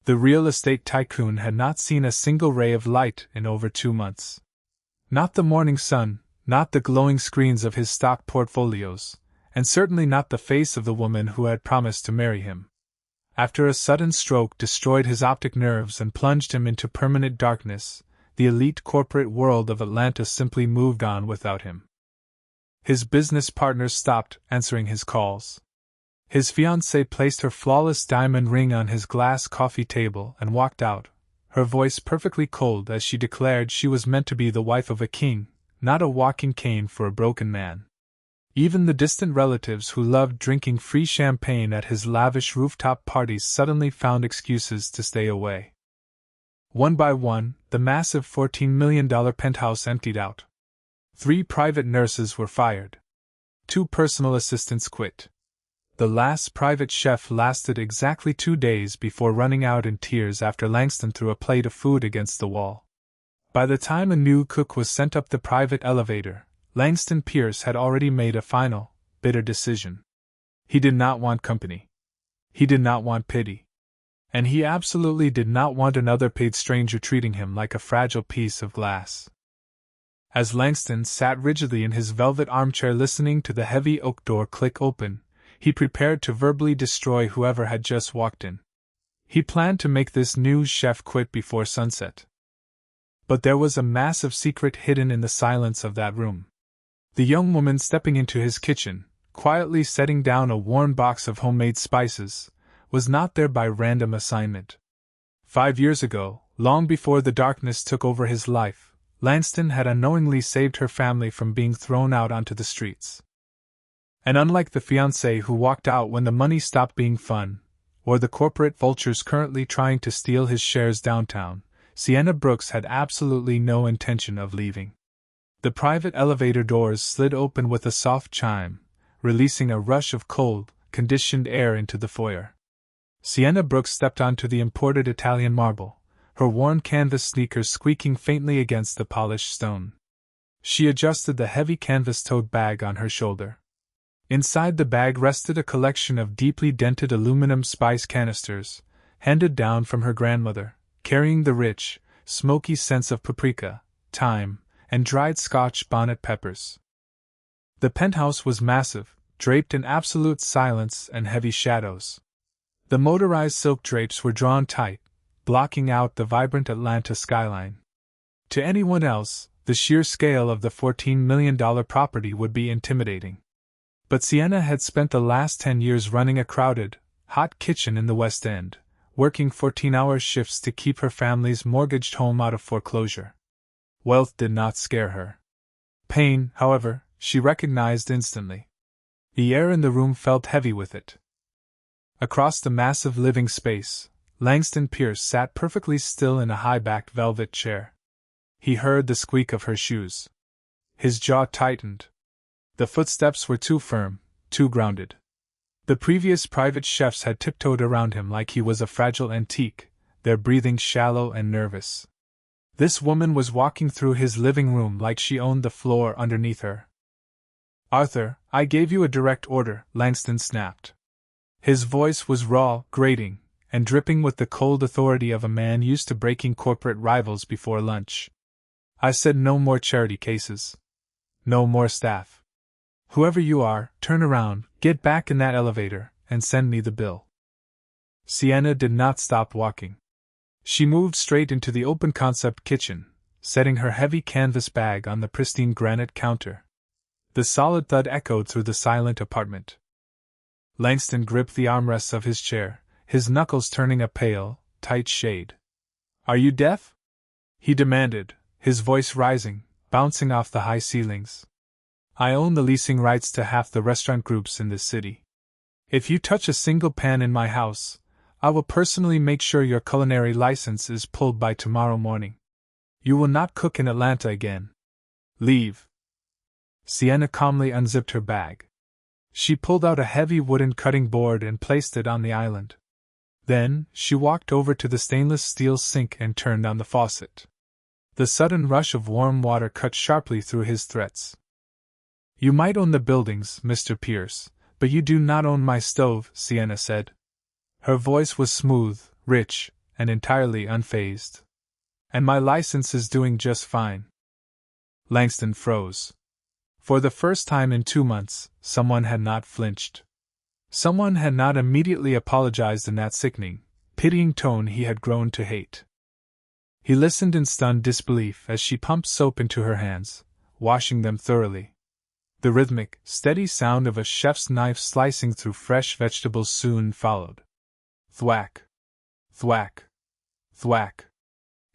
The real estate tycoon had not seen a single ray of light in over 2 months. Not the morning sun, not the glowing screens of his stock portfolios, and certainly not the face of the woman who had promised to marry him. After a sudden stroke destroyed his optic nerves and plunged him into permanent darkness, the elite corporate world of Atlanta simply moved on without him. His business partners stopped answering his calls. His fiancée placed her flawless diamond ring on his glass coffee table and walked out, her voice perfectly cold as she declared she was meant to be the wife of a king, not a walking cane for a broken man. Even the distant relatives who loved drinking free champagne at his lavish rooftop parties suddenly found excuses to stay away. One by one, the massive $14 million penthouse emptied out. 3 private nurses were fired. 2 personal assistants quit. The last private chef lasted exactly 2 days before running out in tears after Langston threw a plate of food against the wall. By the time a new cook was sent up the private elevator, Langston Pierce had already made a final, bitter decision. He did not want company. He did not want pity. And he absolutely did not want another paid stranger treating him like a fragile piece of glass. As Langston sat rigidly in his velvet armchair listening to the heavy oak door click open, he prepared to verbally destroy whoever had just walked in. He planned to make this new chef quit before sunset. But there was a massive secret hidden in the silence of that room. The young woman stepping into his kitchen, quietly setting down a worn box of homemade spices, was not there by random assignment. 5 years ago, long before the darkness took over his life, Langston had unknowingly saved her family from being thrown out onto the streets. And unlike the fiancée who walked out when the money stopped being fun, or the corporate vultures currently trying to steal his shares downtown, Sienna Brooks had absolutely no intention of leaving. The private elevator doors slid open with a soft chime, releasing a rush of cold, conditioned air into the foyer. Sienna Brooks stepped onto the imported Italian marble, her worn canvas sneakers squeaking faintly against the polished stone. She adjusted the heavy canvas tote bag on her shoulder. Inside the bag rested a collection of deeply dented aluminum spice canisters, handed down from her grandmother, carrying the rich, smoky scents of paprika, thyme, and dried Scotch bonnet peppers. The penthouse was massive, draped in absolute silence and heavy shadows. The motorized silk drapes were drawn tight, blocking out the vibrant Atlanta skyline. To anyone else, the sheer scale of the $14 million property would be intimidating. But Sienna had spent the last 10 years running a crowded, hot kitchen in the West End, working 14-hour shifts to keep her family's mortgaged home out of foreclosure. Wealth did not scare her. Pain, however, she recognized instantly. The air in the room felt heavy with it. Across the massive living space, Langston Pierce sat perfectly still in a high-backed velvet chair. He heard the squeak of her shoes. His jaw tightened. The footsteps were too firm, too grounded. The previous private chefs had tiptoed around him like he was a fragile antique, their breathing shallow and nervous. This woman was walking through his living room like she owned the floor underneath her. "Arthur, I gave you a direct order," Langston snapped. His voice was raw, grating, and dripping with the cold authority of a man used to breaking corporate rivals before lunch. "I said no more charity cases. No more staff. Whoever you are, turn around, get back in that elevator, and send me the bill." Sienna did not stop walking. She moved straight into the open-concept kitchen, setting her heavy canvas bag on the pristine granite counter. The solid thud echoed through the silent apartment. Langston gripped the armrests of his chair, his knuckles turning a pale, tight shade. "Are you deaf?" he demanded, his voice rising, bouncing off the high ceilings. "I own the leasing rights to half the restaurant groups in this city. If you touch a single pan in my house, I will personally make sure your culinary license is pulled by tomorrow morning. You will not cook in Atlanta again. Leave." Sienna calmly unzipped her bag. She pulled out a heavy wooden cutting board and placed it on the island. Then, she walked over to the stainless steel sink and turned on the faucet. The sudden rush of warm water cut sharply through his threats. "You might own the buildings, Mr. Pierce, but you do not own my stove," Sienna said. Her voice was smooth, rich, and entirely unfazed. And my license is doing just fine. Langston froze. For the first time in 2 months, someone had not flinched. Someone had not immediately apologized in that sickening, pitying tone he had grown to hate. He listened in stunned disbelief as she pumped soap into her hands, washing them thoroughly. The rhythmic, steady sound of a chef's knife slicing through fresh vegetables soon followed. Thwack! Thwack! Thwack!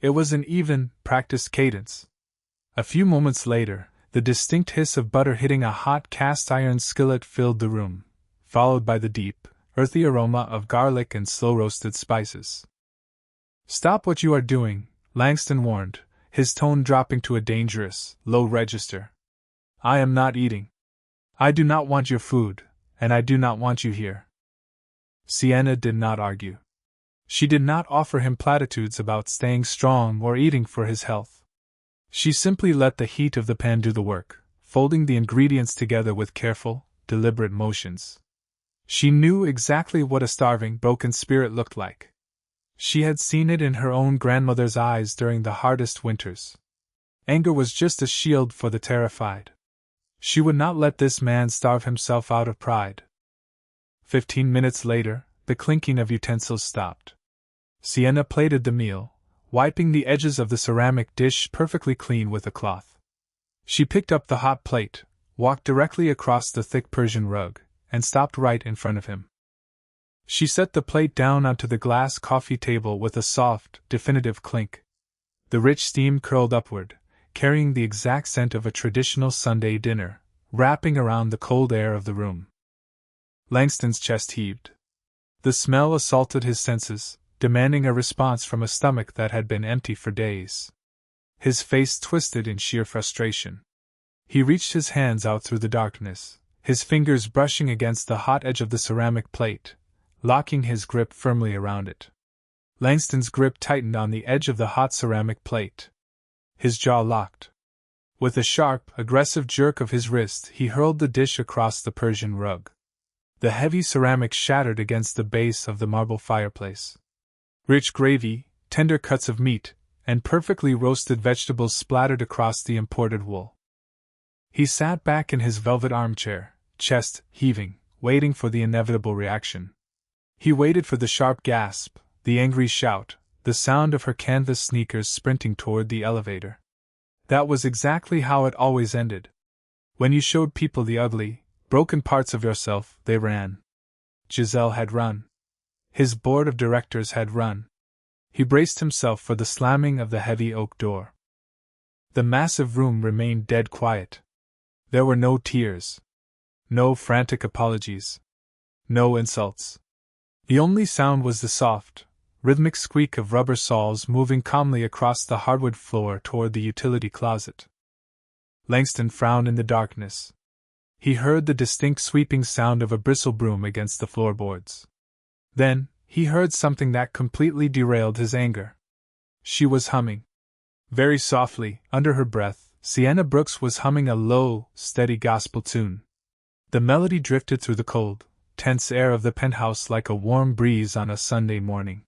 It was an even, practiced cadence. A few moments later, the distinct hiss of butter hitting a hot cast-iron skillet filled the room, followed by the deep, earthy aroma of garlic and slow-roasted spices. "Stop what you are doing," Langston warned, his tone dropping to a dangerous, low register. "I am not eating. I do not want your food, and I do not want you here." Sienna did not argue. She did not offer him platitudes about staying strong or eating for his health. She simply let the heat of the pan do the work, folding the ingredients together with careful, deliberate motions. She knew exactly what a starving, broken spirit looked like. She had seen it in her own grandmother's eyes during the hardest winters. Anger was just a shield for the terrified. She would not let this man starve himself out of pride. 15 minutes later, the clinking of utensils stopped. Sienna plated the meal, wiping the edges of the ceramic dish perfectly clean with a cloth. She picked up the hot plate, walked directly across the thick Persian rug, and stopped right in front of him. She set the plate down onto the glass coffee table with a soft, definitive clink. The rich steam curled upward, carrying the exact scent of a traditional Sunday dinner, wrapping around the cold air of the room. Langston's chest heaved. The smell assaulted his senses, demanding a response from a stomach that had been empty for days. His face twisted in sheer frustration. He reached his hands out through the darkness, his fingers brushing against the hot edge of the ceramic plate, locking his grip firmly around it. Langston's grip tightened on the edge of the hot ceramic plate. His jaw locked. With a sharp, aggressive jerk of his wrist, he hurled the dish across the Persian rug. The heavy ceramic shattered against the base of the marble fireplace. Rich gravy, tender cuts of meat, and perfectly roasted vegetables splattered across the imported wool. He sat back in his velvet armchair, chest heaving, waiting for the inevitable reaction. He waited for the sharp gasp, the angry shout, the sound of her canvas sneakers sprinting toward the elevator. That was exactly how it always ended. When you showed people the ugly, broken parts of yourself, they ran. Giselle had run. His board of directors had run. He braced himself for the slamming of the heavy oak door. The massive room remained dead quiet. There were no tears. No frantic apologies. No insults. The only sound was the soft, rhythmic squeak of rubber soles moving calmly across the hardwood floor toward the utility closet. Langston frowned in the darkness. He heard the distinct sweeping sound of a bristle broom against the floorboards. Then, he heard something that completely derailed his anger. She was humming. Very softly, under her breath, Sienna Brooks was humming a low, steady gospel tune. The melody drifted through the cold, tense air of the penthouse like a warm breeze on a Sunday morning.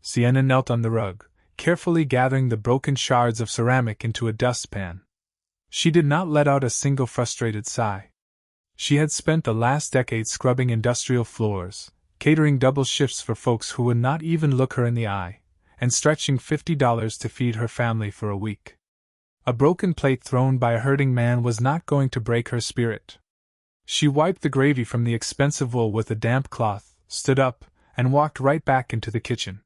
Sienna knelt on the rug, carefully gathering the broken shards of ceramic into a dustpan. She did not let out a single frustrated sigh. She had spent the last decade scrubbing industrial floors, catering double shifts for folks who would not even look her in the eye, and stretching $50 to feed her family for a week. A broken plate thrown by a hurting man was not going to break her spirit. She wiped the gravy from the expensive wool with a damp cloth, stood up, and walked right back into the kitchen.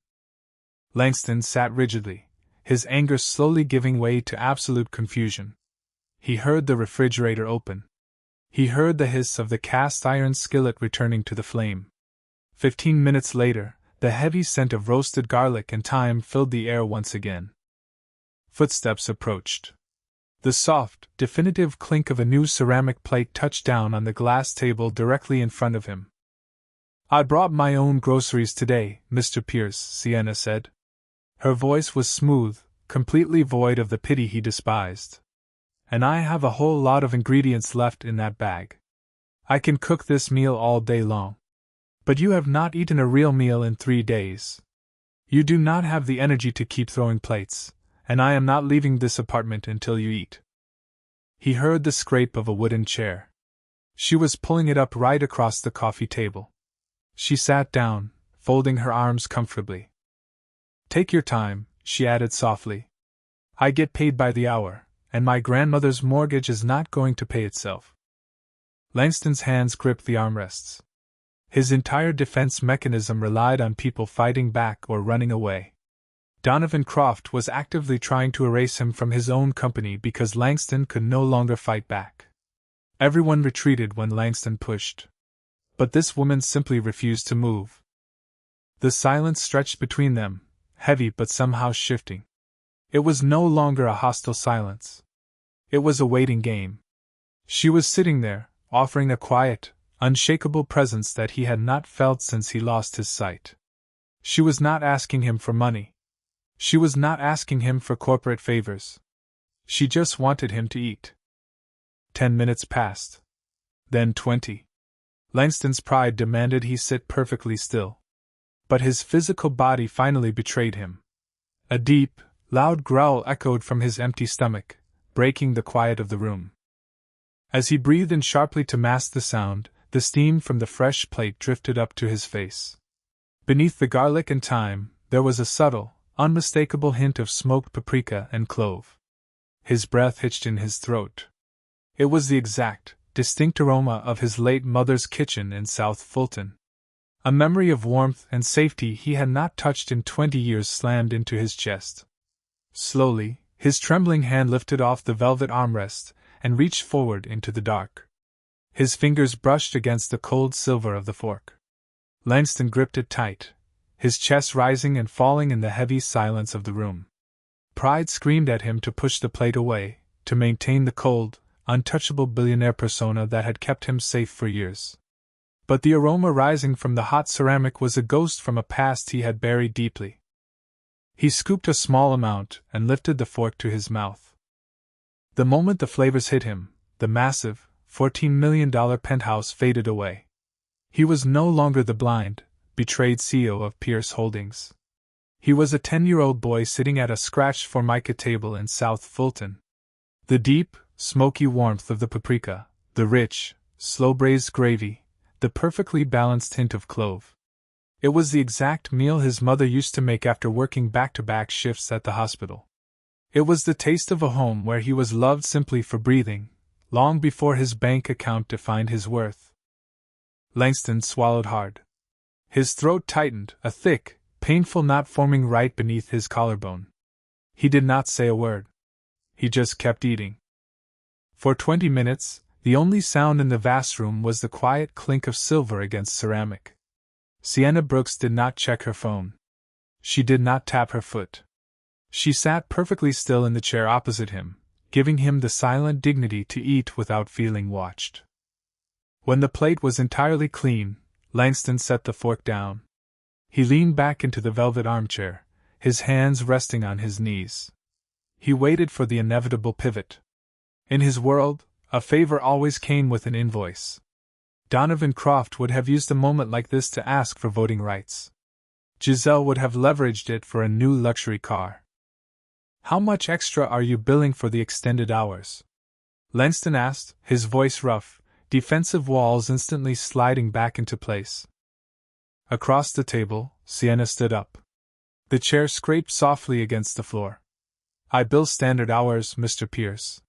Langston sat rigidly, his anger slowly giving way to absolute confusion. He heard the refrigerator open. He heard the hiss of the cast-iron skillet returning to the flame. 15 minutes later, the heavy scent of roasted garlic and thyme filled the air once again. Footsteps approached. The soft, definitive clink of a new ceramic plate touched down on the glass table directly in front of him. "I brought my own groceries today, Mr. Pierce," Sienna said. Her voice was smooth, completely void of the pity he despised. "And I have a whole lot of ingredients left in that bag. I can cook this meal all day long. But you have not eaten a real meal in 3 days. You do not have the energy to keep throwing plates, and I am not leaving this apartment until you eat. He heard the scrape of a wooden chair. She was pulling it up right across the coffee table. She sat down, folding her arms comfortably. Take your time, she added softly. I get paid by the hour, and my grandmother's mortgage is not going to pay itself. Langston's hands gripped the armrests. His entire defense mechanism relied on people fighting back or running away. Donovan Croft was actively trying to erase him from his own company because Langston could no longer fight back. Everyone retreated when Langston pushed. But this woman simply refused to move. The silence stretched between them, heavy but somehow shifting. It was no longer a hostile silence. It was a waiting game. She was sitting there, offering a quiet, unshakable presence that he had not felt since he lost his sight. She was not asking him for money. She was not asking him for corporate favors. She just wanted him to eat. 10 minutes passed. Then 20. Langston's pride demanded he sit perfectly still. But his physical body finally betrayed him. A deep, loud growl echoed from his empty stomach, breaking the quiet of the room. As he breathed in sharply to mask the sound, the steam from the fresh plate drifted up to his face. Beneath the garlic and thyme, there was a subtle, unmistakable hint of smoked paprika and clove. His breath hitched in his throat. It was the exact, distinct aroma of his late mother's kitchen in South Fulton. A memory of warmth and safety he had not touched in 20 years slammed into his chest. Slowly, his trembling hand lifted off the velvet armrest and reached forward into the dark. His fingers brushed against the cold silver of the fork. Langston gripped it tight, his chest rising and falling in the heavy silence of the room. Pride screamed at him to push the plate away, to maintain the cold, untouchable billionaire persona that had kept him safe for years. But the aroma rising from the hot ceramic was a ghost from a past he had buried deeply. He scooped a small amount and lifted the fork to his mouth. The moment the flavors hit him, the massive, $14 million penthouse faded away. He was no longer the blind, betrayed CEO of Pierce Holdings. He was a 10-year-old boy sitting at a scratched-formica table in South Fulton. The deep, smoky warmth of the paprika, the rich, slow-braised gravy, the perfectly balanced hint of clove. It was the exact meal his mother used to make after working back-to-back shifts at the hospital. It was the taste of a home where he was loved simply for breathing, long before his bank account defined his worth. Langston swallowed hard. His throat tightened, a thick, painful knot forming right beneath his collarbone. He did not say a word. He just kept eating. For 20 minutes, the only sound in the vast room was the quiet clink of silver against ceramic. Sienna Brooks did not check her phone. She did not tap her foot. She sat perfectly still in the chair opposite him, giving him the silent dignity to eat without feeling watched. When the plate was entirely clean, Langston set the fork down. He leaned back into the velvet armchair, his hands resting on his knees. He waited for the inevitable pivot. In his world, a favor always came with an invoice. Donovan Croft would have used a moment like this to ask for voting rights. Giselle would have leveraged it for a new luxury car. How much extra are you billing for the extended hours? Langston asked, his voice rough, defensive walls instantly sliding back into place. Across the table, Sienna stood up. The chair scraped softly against the floor. I bill standard hours, Mr. Pierce.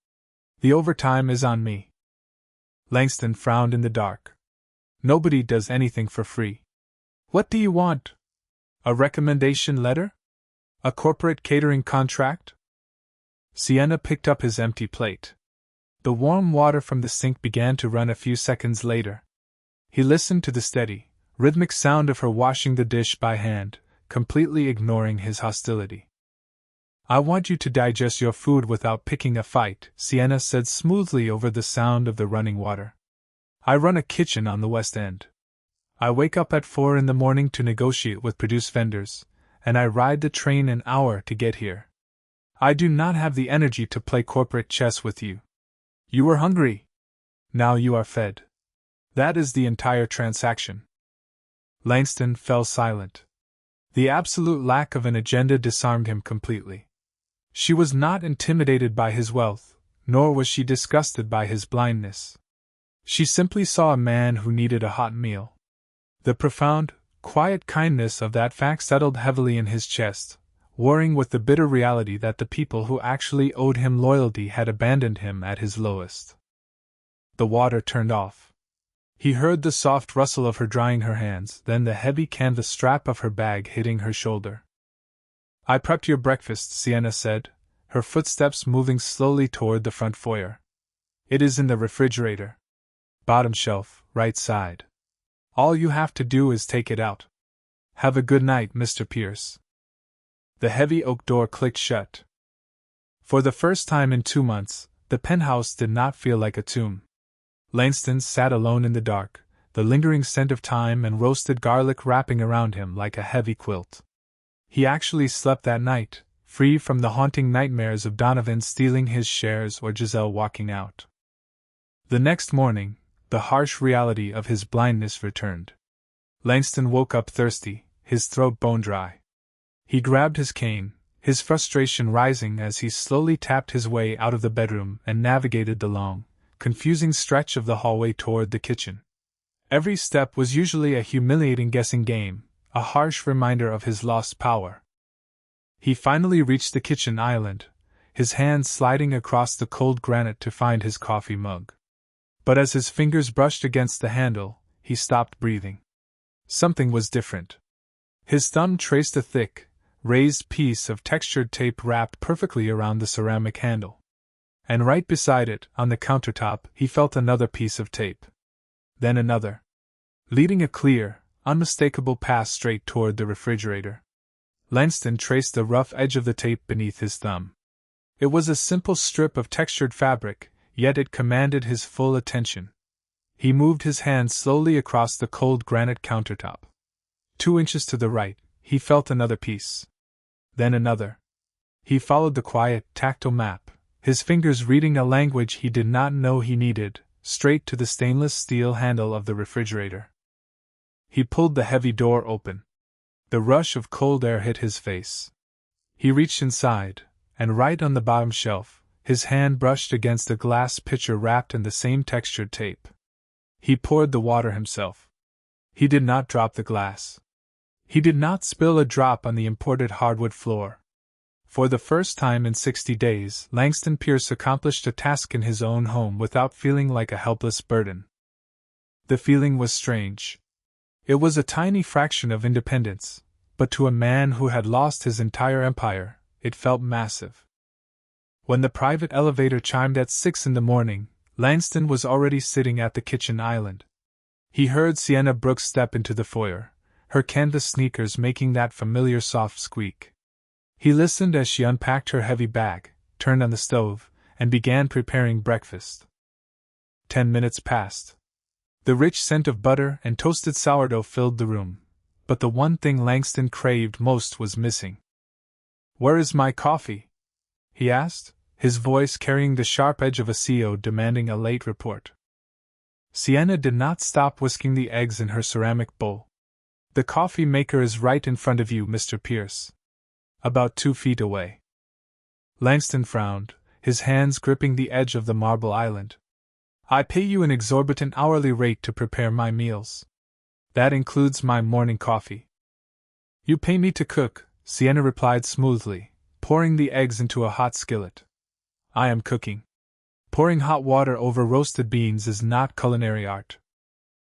The overtime is on me. Langston frowned in the dark. Nobody does anything for free. What do you want? A recommendation letter? A corporate catering contract? Sienna picked up his empty plate. The warm water from the sink began to run a few seconds later. He listened to the steady, rhythmic sound of her washing the dish by hand, completely ignoring his hostility. I want you to digest your food without picking a fight, Sienna said smoothly over the sound of the running water. I run a kitchen on the West End. I wake up at 4 in the morning to negotiate with produce vendors, and I ride the train an hour to get here. I do not have the energy to play corporate chess with you. You were hungry. Now you are fed. That is the entire transaction. Langston fell silent. The absolute lack of an agenda disarmed him completely. She was not intimidated by his wealth, nor was she disgusted by his blindness. She simply saw a man who needed a hot meal. The profound, quiet kindness of that fact settled heavily in his chest, warring with the bitter reality that the people who actually owed him loyalty had abandoned him at his lowest. The water turned off. He heard the soft rustle of her drying her hands, then the heavy canvas strap of her bag hitting her shoulder. "I prepped your breakfast," Sienna said, her footsteps moving slowly toward the front foyer. "It is in the refrigerator. Bottom shelf, right side. All you have to do is take it out. Have a good night, Mr. Pierce." The heavy oak door clicked shut. For the first time in 2 months, the penthouse did not feel like a tomb. Langston sat alone in the dark, the lingering scent of thyme and roasted garlic wrapping around him like a heavy quilt. He actually slept that night, free from the haunting nightmares of Donovan stealing his shares or Giselle walking out. The next morning, the harsh reality of his blindness returned. Langston woke up thirsty, his throat bone dry. He grabbed his cane, his frustration rising as he slowly tapped his way out of the bedroom and navigated the long, confusing stretch of the hallway toward the kitchen. Every step was usually a humiliating guessing game, a harsh reminder of his lost power. He finally reached the kitchen island, his hands sliding across the cold granite to find his coffee mug. But as his fingers brushed against the handle, he stopped breathing. Something was different. His thumb traced a thick, raised piece of textured tape wrapped perfectly around the ceramic handle. And right beside it, on the countertop, he felt another piece of tape. Then another. Leading a clear, unmistakable path straight toward the refrigerator. Langston traced the rough edge of the tape beneath his thumb. It was a simple strip of textured fabric, yet it commanded his full attention. He moved his hand slowly across the cold granite countertop. 2 inches to the right, he felt another piece. Then another. He followed the quiet, tactile map, his fingers reading a language he did not know he needed, straight to the stainless steel handle of the refrigerator. He pulled the heavy door open. The rush of cold air hit his face. He reached inside, and right on the bottom shelf, his hand brushed against a glass pitcher wrapped in the same textured tape. He poured the water himself. He did not drop the glass. He did not spill a drop on the imported hardwood floor. For the first time in 60 days, Langston Pierce accomplished a task in his own home without feeling like a helpless burden. The feeling was strange. It was a tiny fraction of independence, but to a man who had lost his entire empire, it felt massive. When the private elevator chimed at 6 in the morning, Langston was already sitting at the kitchen island. He heard Sienna Brooks step into the foyer, her canvas sneakers making that familiar soft squeak. He listened as she unpacked her heavy bag, turned on the stove, and began preparing breakfast. 10 minutes passed. The rich scent of butter and toasted sourdough filled the room, but the one thing Langston craved most was missing. "Where is my coffee?" he asked, his voice carrying the sharp edge of a CO demanding a late report. Sienna did not stop whisking the eggs in her ceramic bowl. "The coffee maker is right in front of you, Mr. Pierce. About 2 feet away." Langston frowned, his hands gripping the edge of the marble island. "I pay you an exorbitant hourly rate to prepare my meals. That includes my morning coffee." "You pay me to cook," Sienna replied smoothly, pouring the eggs into a hot skillet. "I am cooking. Pouring hot water over roasted beans is not culinary art.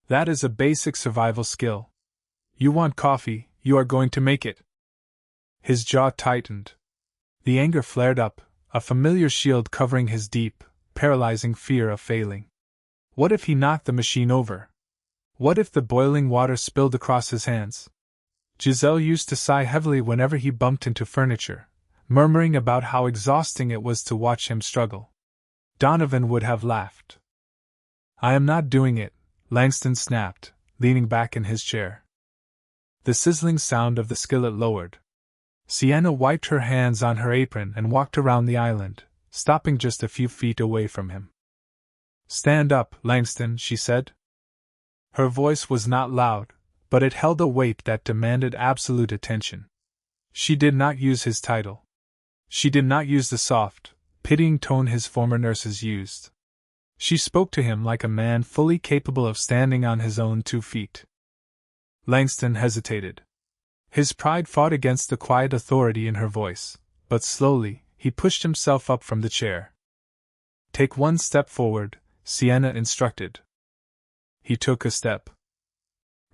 That is a basic survival skill. You want coffee, you are going to make it." His jaw tightened. The anger flared up, a familiar shield covering his deep, paralyzing fear of failing. What if he knocked the machine over? What if the boiling water spilled across his hands? Giselle used to sigh heavily whenever he bumped into furniture, murmuring about how exhausting it was to watch him struggle. Donovan would have laughed. "I am not doing it," Langston snapped, leaning back in his chair. The sizzling sound of the skillet lowered. Sienna wiped her hands on her apron and walked around the island, stopping just a few feet away from him. "Stand up, Langston," she said. Her voice was not loud, but it held a weight that demanded absolute attention. She did not use his title. She did not use the soft, pitying tone his former nurses used. She spoke to him like a man fully capable of standing on his own 2 feet. Langston hesitated. His pride fought against the quiet authority in her voice, but slowly, he pushed himself up from the chair. "Take 1 step forward," Sienna instructed. He took a step.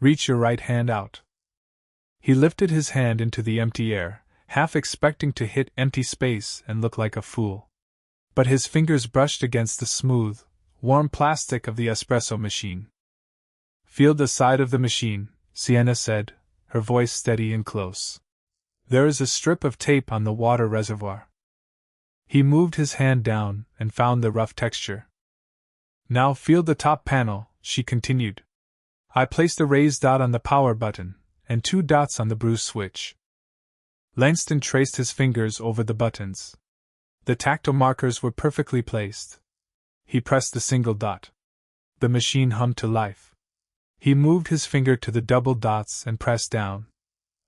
"Reach your right hand out." He lifted his hand into the empty air, half expecting to hit empty space and look like a fool. But his fingers brushed against the smooth, warm plastic of the espresso machine. "Feel the side of the machine," Sienna said, her voice steady and close. "There is a strip of tape on the water reservoir." He moved his hand down and found the rough texture. "Now feel the top panel," she continued. "I placed a raised dot on the power button, and 2 dots on the bruise switch." Langston traced his fingers over the buttons. The tactile markers were perfectly placed. He pressed the single dot. The machine hummed to life. He moved his finger to the double dots and pressed down.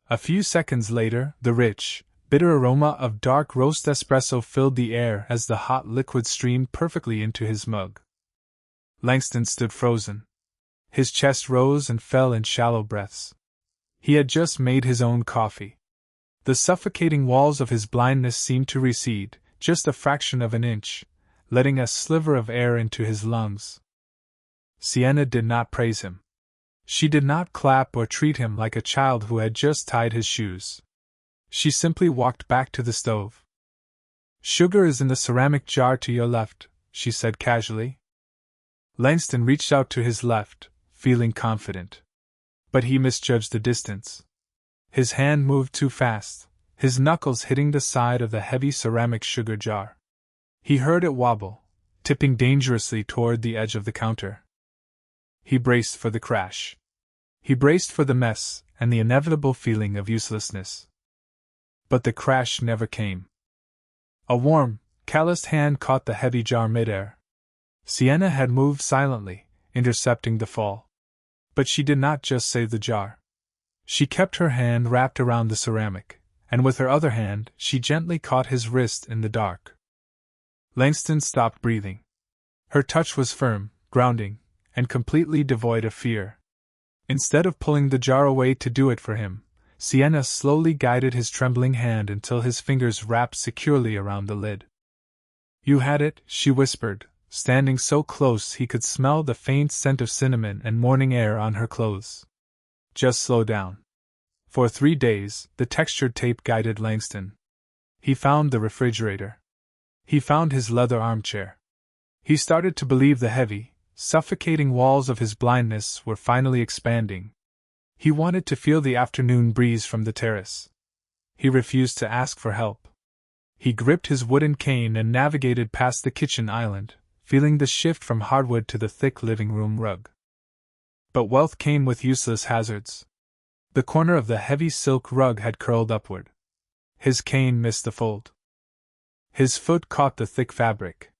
A few seconds later, the rich, bitter aroma of dark roast espresso filled the air as the hot liquid streamed perfectly into his mug. Langston stood frozen. His chest rose and fell in shallow breaths. He had just made his own coffee. The suffocating walls of his blindness seemed to recede, just a fraction of an inch, letting a sliver of air into his lungs. Sienna did not praise him. She did not clap or treat him like a child who had just tied his shoes. She simply walked back to the stove. "Sugar is in the ceramic jar to your left," she said casually. Langston reached out to his left, feeling confident. But he misjudged the distance. His hand moved too fast, his knuckles hitting the side of the heavy ceramic sugar jar. He heard it wobble, tipping dangerously toward the edge of the counter. He braced for the crash. He braced for the mess and the inevitable feeling of uselessness. But the crash never came. A warm, calloused hand caught the heavy jar midair. Sienna had moved silently, intercepting the fall. But she did not just save the jar. She kept her hand wrapped around the ceramic, and with her other hand she gently caught his wrist in the dark. Langston stopped breathing. Her touch was firm, grounding, and completely devoid of fear. Instead of pulling the jar away to do it for him, Sienna slowly guided his trembling hand until his fingers wrapped securely around the lid. "You had it," she whispered, standing so close he could smell the faint scent of cinnamon and morning air on her clothes. "Just slow down." For 3 days, the textured tape guided Langston. He found the refrigerator. He found his leather armchair. He started to believe the heavy, suffocating walls of his blindness were finally expanding. He wanted to feel the afternoon breeze from the terrace. He refused to ask for help. He gripped his wooden cane and navigated past the kitchen island, feeling the shift from hardwood to the thick living room rug. But wealth came with useless hazards. The corner of the heavy silk rug had curled upward. His cane missed the fold. His foot caught the thick fabric.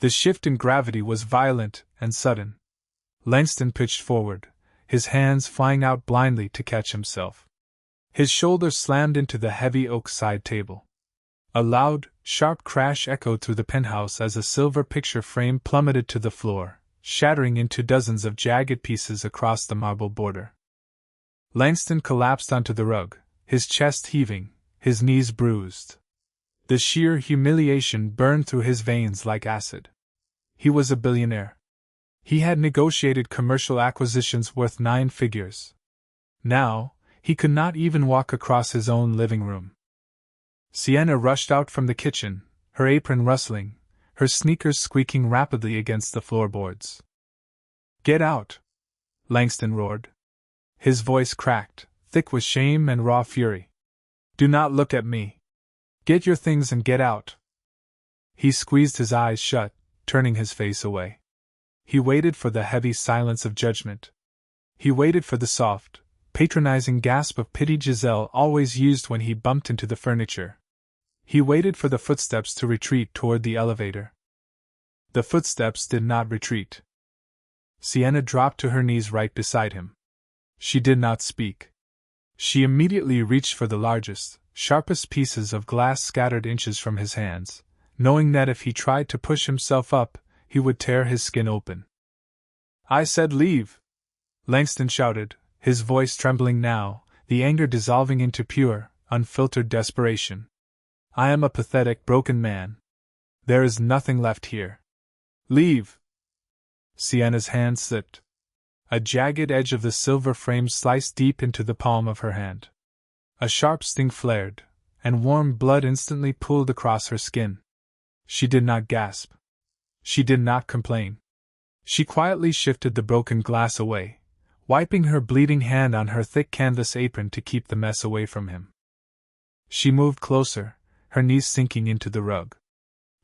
The shift in gravity was violent and sudden. Langston pitched forward, his hands flying out blindly to catch himself. His shoulder slammed into the heavy oak side table. A loud, sharp crash echoed through the penthouse as a silver picture frame plummeted to the floor, shattering into dozens of jagged pieces across the marble border. Langston collapsed onto the rug, his chest heaving, his knees bruised. The sheer humiliation burned through his veins like acid. He was a billionaire. He had negotiated commercial acquisitions worth 9 figures. Now, he could not even walk across his own living room. Sienna rushed out from the kitchen, her apron rustling, her sneakers squeaking rapidly against the floorboards. "Get out!" Langston roared. His voice cracked, thick with shame and raw fury. "Do not look at me. Get your things and get out." He squeezed his eyes shut, turning his face away. He waited for the heavy silence of judgment. He waited for the soft, patronizing gasp of pity Giselle always used when he bumped into the furniture. He waited for the footsteps to retreat toward the elevator. The footsteps did not retreat. Sienna dropped to her knees right beside him. She did not speak. She immediately reached for the largest, sharpest pieces of glass scattered inches from his hands, knowing that if he tried to push himself up, he would tear his skin open. "I said leave!" Langston shouted, his voice trembling now, the anger dissolving into pure, unfiltered desperation. "I am a pathetic, broken man. There is nothing left here. Leave!" Sienna's hand slipped. A jagged edge of the silver frame sliced deep into the palm of her hand. A sharp sting flared, and warm blood instantly pooled across her skin. She did not gasp. She did not complain. She quietly shifted the broken glass away, wiping her bleeding hand on her thick canvas apron to keep the mess away from him. She moved closer, her knees sinking into the rug.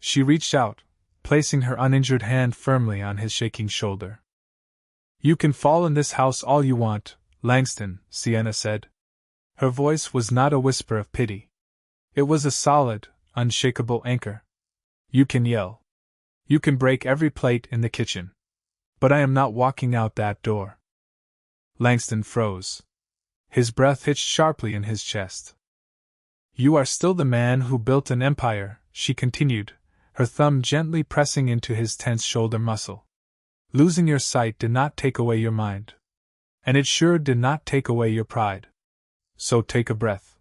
She reached out, placing her uninjured hand firmly on his shaking shoulder. "You can fall in this house all you want, Langston," Sienna said. Her voice was not a whisper of pity. It was a solid, unshakable anchor. "You can yell. You can break every plate in the kitchen. But I am not walking out that door." Langston froze. His breath hitched sharply in his chest. "You are still the man who built an empire," she continued, her thumb gently pressing into his tense shoulder muscle. "Losing your sight did not take away your mind. And it sure did not take away your pride. So take a breath.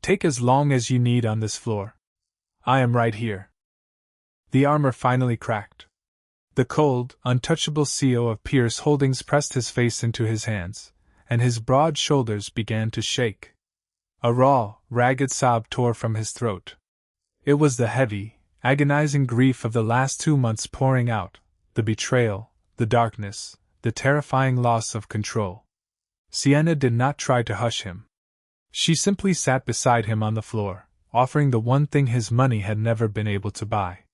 Take as long as you need on this floor. I am right here." The armor finally cracked. The cold, untouchable CEO of Pierce Holdings pressed his face into his hands, and his broad shoulders began to shake. A raw, ragged sob tore from his throat. It was the heavy, agonizing grief of the last 2 months pouring out, the betrayal, the darkness, the terrifying loss of control. Sienna did not try to hush him. She simply sat beside him on the floor, offering the one thing his money had never been able to buy.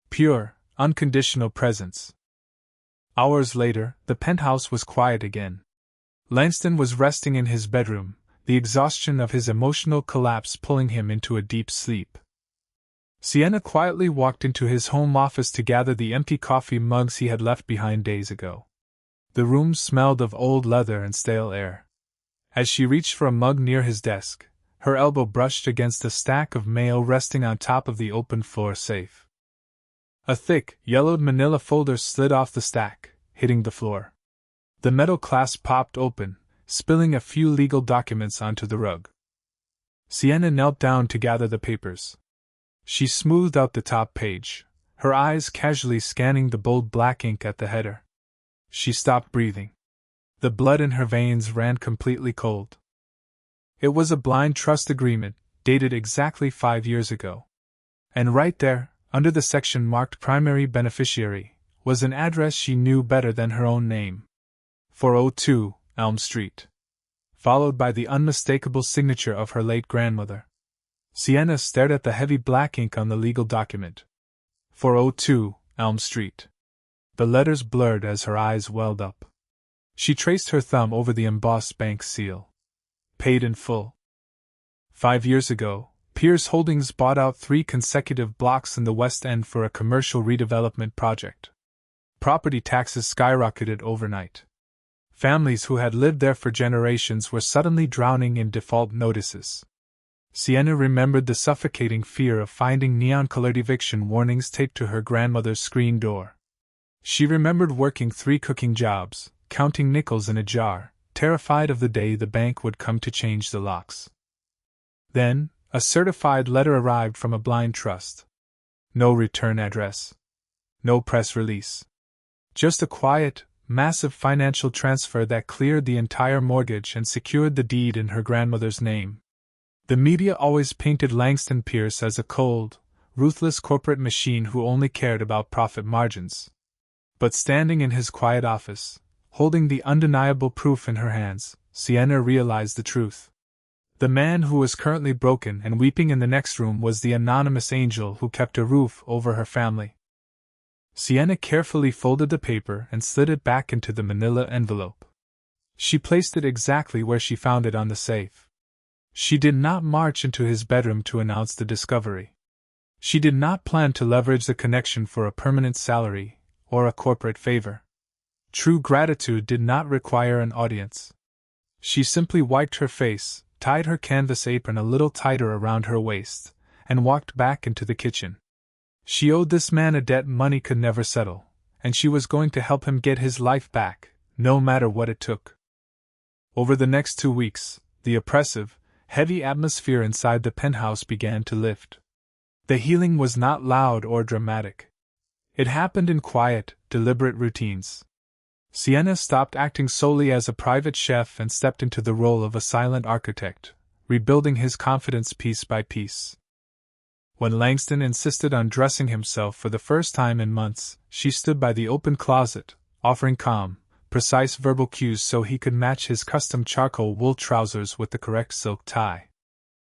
Pure, unconditional presence. Hours later, the penthouse was quiet again. Langston was resting in his bedroom, the exhaustion of his emotional collapse pulling him into a deep sleep. Sienna quietly walked into his home office to gather the empty coffee mugs he had left behind days ago. The room smelled of old leather and stale air. As she reached for a mug near his desk, her elbow brushed against a stack of mail resting on top of the open floor safe. A thick, yellowed manila folder slid off the stack, hitting the floor. The metal clasp popped open, spilling a few legal documents onto the rug. Sienna knelt down to gather the papers. She smoothed out the top page, her eyes casually scanning the bold black ink at the header. She stopped breathing. The blood in her veins ran completely cold. It was a blind trust agreement, dated exactly 5 years ago. And right there, under the section marked Primary Beneficiary, was an address she knew better than her own name. 402 Elm Street. Followed by the unmistakable signature of her late grandmother. Sienna stared at the heavy black ink on the legal document. 402 Elm Street. The letters blurred as her eyes welled up. She traced her thumb over the embossed bank seal. Paid in full. 5 years ago, Pierce Holdings bought out 3 consecutive blocks in the West End for a commercial redevelopment project. Property taxes skyrocketed overnight. Families who had lived there for generations were suddenly drowning in default notices. Sienna remembered the suffocating fear of finding neon-colored eviction warnings taped to her grandmother's screen door. She remembered working 3 cooking jobs, counting nickels in a jar, terrified of the day the bank would come to change the locks. Then, a certified letter arrived from a blind trust. No return address. No press release. Just a quiet, massive financial transfer that cleared the entire mortgage and secured the deed in her grandmother's name. The media always painted Langston Pierce as a cold, ruthless corporate machine who only cared about profit margins. But standing in his quiet office, holding the undeniable proof in her hands, Sienna realized the truth. The man who was currently broken and weeping in the next room was the anonymous angel who kept a roof over her family. Sienna carefully folded the paper and slid it back into the manila envelope. She placed it exactly where she found it on the safe. She did not march into his bedroom to announce the discovery. She did not plan to leverage the connection for a permanent salary or a corporate favor. True gratitude did not require an audience. She simply wiped her face, tied her canvas apron a little tighter around her waist, and walked back into the kitchen. She owed this man a debt money could never settle, and she was going to help him get his life back, no matter what it took. Over the next 2 weeks, the oppressive, heavy atmosphere inside the penthouse began to lift. The healing was not loud or dramatic. It happened in quiet, deliberate routines. Sienna stopped acting solely as a private chef and stepped into the role of a silent architect, rebuilding his confidence piece by piece. When Langston insisted on dressing himself for the first time in months, she stood by the open closet, offering calm, precise verbal cues so he could match his custom charcoal wool trousers with the correct silk tie.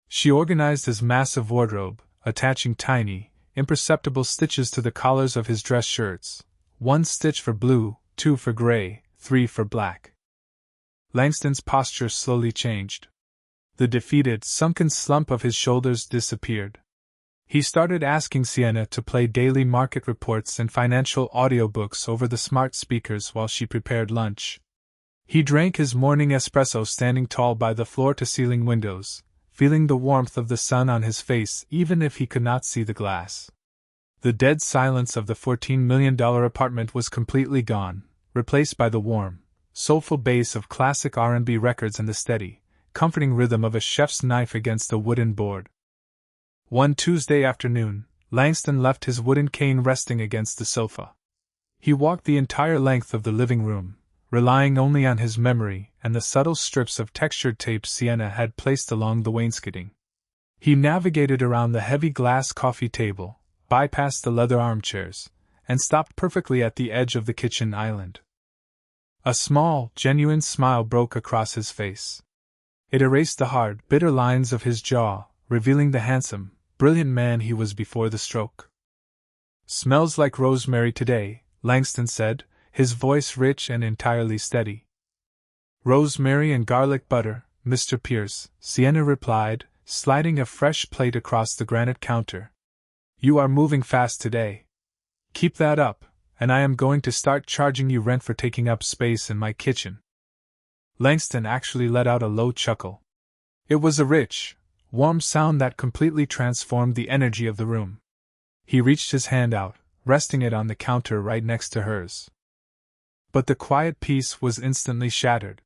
She organized his massive wardrobe, attaching tiny, imperceptible stitches to the collars of his dress shirts, 1 stitch for blue, 2 for gray, 3 for black. Langston's posture slowly changed. The defeated, sunken slump of his shoulders disappeared. He started asking Sienna to play daily market reports and financial audiobooks over the smart speakers while she prepared lunch. He drank his morning espresso standing tall by the floor-to-ceiling windows, feeling the warmth of the sun on his face even if he could not see the glass. The dead silence of the $14 million apartment was completely gone, replaced by the warm, soulful bass of classic R&B records and the steady, comforting rhythm of a chef's knife against a wooden board. One Tuesday afternoon, Langston left his wooden cane resting against the sofa. He walked the entire length of the living room, relying only on his memory and the subtle strips of textured tape Sienna had placed along the wainscoting. He navigated around the heavy glass coffee table, bypassed the leather armchairs, and stopped perfectly at the edge of the kitchen island. A small, genuine smile broke across his face. It erased the hard, bitter lines of his jaw, revealing the handsome, brilliant man he was before the stroke. "Smells like rosemary today," Langston said, his voice rich and entirely steady. "Rosemary and garlic butter, Mr. Pierce," Sienna replied, sliding a fresh plate across the granite counter. "You are moving fast today. Keep that up, and I am going to start charging you rent for taking up space in my kitchen." Langston actually let out a low chuckle. It was a rich, warm sound that completely transformed the energy of the room. He reached his hand out, resting it on the counter right next to hers. But the quiet peace was instantly shattered.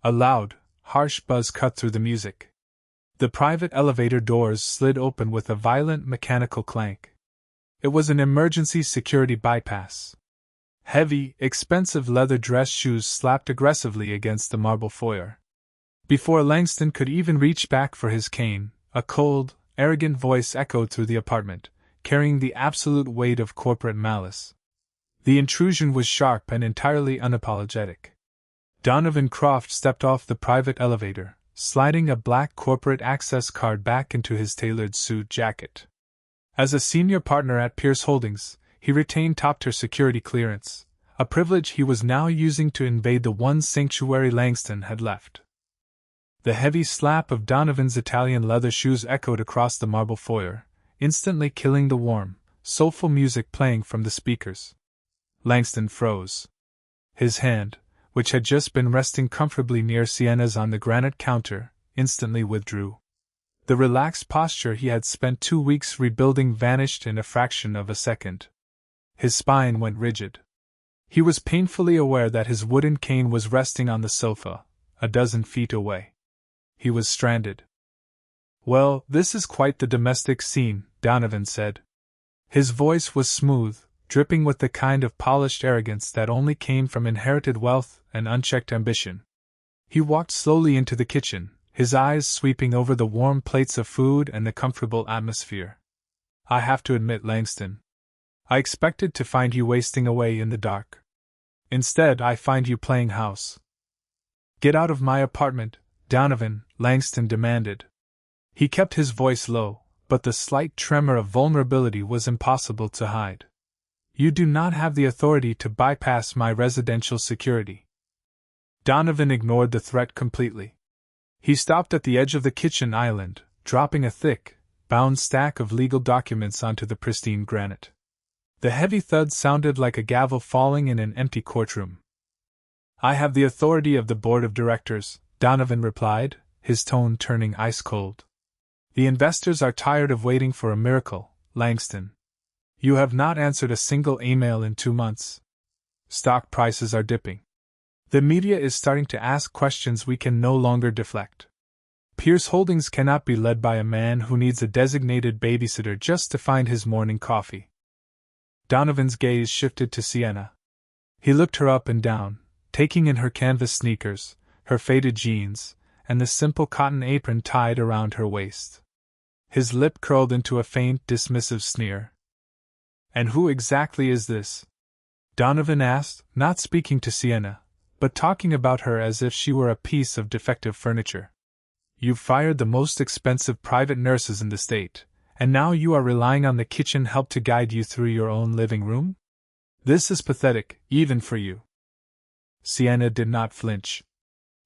A loud, harsh buzz cut through the music. The private elevator doors slid open with a violent mechanical clank. It was an emergency security bypass. Heavy, expensive leather dress shoes slapped aggressively against the marble foyer. Before Langston could even reach back for his cane, a cold, arrogant voice echoed through the apartment, carrying the absolute weight of corporate malice. The intrusion was sharp and entirely unapologetic. Donovan Croft stepped off the private elevator, sliding a black corporate access card back into his tailored suit jacket. As a senior partner at Pierce Holdings, he retained top-tier security clearance, a privilege he was now using to invade the one sanctuary Langston had left. The heavy slap of Donovan's Italian leather shoes echoed across the marble foyer, instantly killing the warm, soulful music playing from the speakers. Langston froze. His hand, which had just been resting comfortably near Sienna's on the granite counter, instantly withdrew. The relaxed posture he had spent 2 weeks rebuilding vanished in a fraction of a second. His spine went rigid. He was painfully aware that his wooden cane was resting on the sofa, a dozen feet away. He was stranded. "Well, this is quite the domestic scene," Donovan said. His voice was smooth, dripping with the kind of polished arrogance that only came from inherited wealth and unchecked ambition. He walked slowly into the kitchen, his eyes sweeping over the warm plates of food and the comfortable atmosphere. "I have to admit, Langston, I expected to find you wasting away in the dark. Instead, I find you playing house." "Get out of my apartment, Donovan," Langston demanded. He kept his voice low, but the slight tremor of vulnerability was impossible to hide. "You do not have the authority to bypass my residential security." Donovan ignored the threat completely. He stopped at the edge of the kitchen island, dropping a thick, bound stack of legal documents onto the pristine granite. The heavy thud sounded like a gavel falling in an empty courtroom. "I have the authority of the board of directors," Donovan replied, his tone turning ice-cold. The investors are tired of waiting for a miracle, Langston. You have not answered a single email in 2 months. Stock prices are dipping. The media is starting to ask questions we can no longer deflect. Pierce Holdings cannot be led by a man who needs a designated babysitter just to find his morning coffee. Donovan's gaze shifted to Sienna. He looked her up and down, taking in her canvas sneakers, her faded jeans, and the simple cotton apron tied around her waist. His lip curled into a faint, dismissive sneer. "And who exactly is this?" Donovan asked, not speaking to Sienna, but talking about her as if she were a piece of defective furniture. "You've fired the most expensive private nurses in the state, and now you are relying on the kitchen help to guide you through your own living room? This is pathetic, even for you." Sienna did not flinch.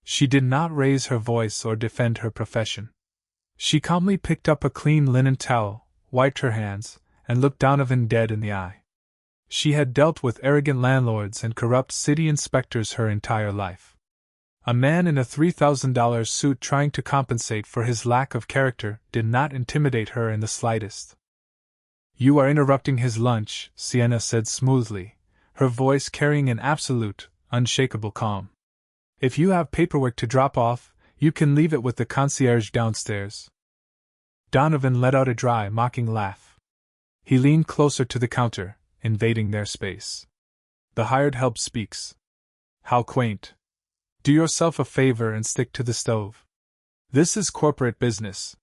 She did not raise her voice or defend her profession. She calmly picked up a clean linen towel, wiped her hands, and looked Donovan dead in the eye. She had dealt with arrogant landlords and corrupt city inspectors her entire life. A man in a $3,000 suit trying to compensate for his lack of character did not intimidate her in the slightest. "You are interrupting his lunch," Sienna said smoothly, her voice carrying an absolute, unshakable calm. "If you have paperwork to drop off, you can leave it with the concierge downstairs." Donovan let out a dry, mocking laugh. He leaned closer to the counter, invading their space. "The hired help speaks. How quaint. Do yourself a favor and stick to the stove. This is corporate business."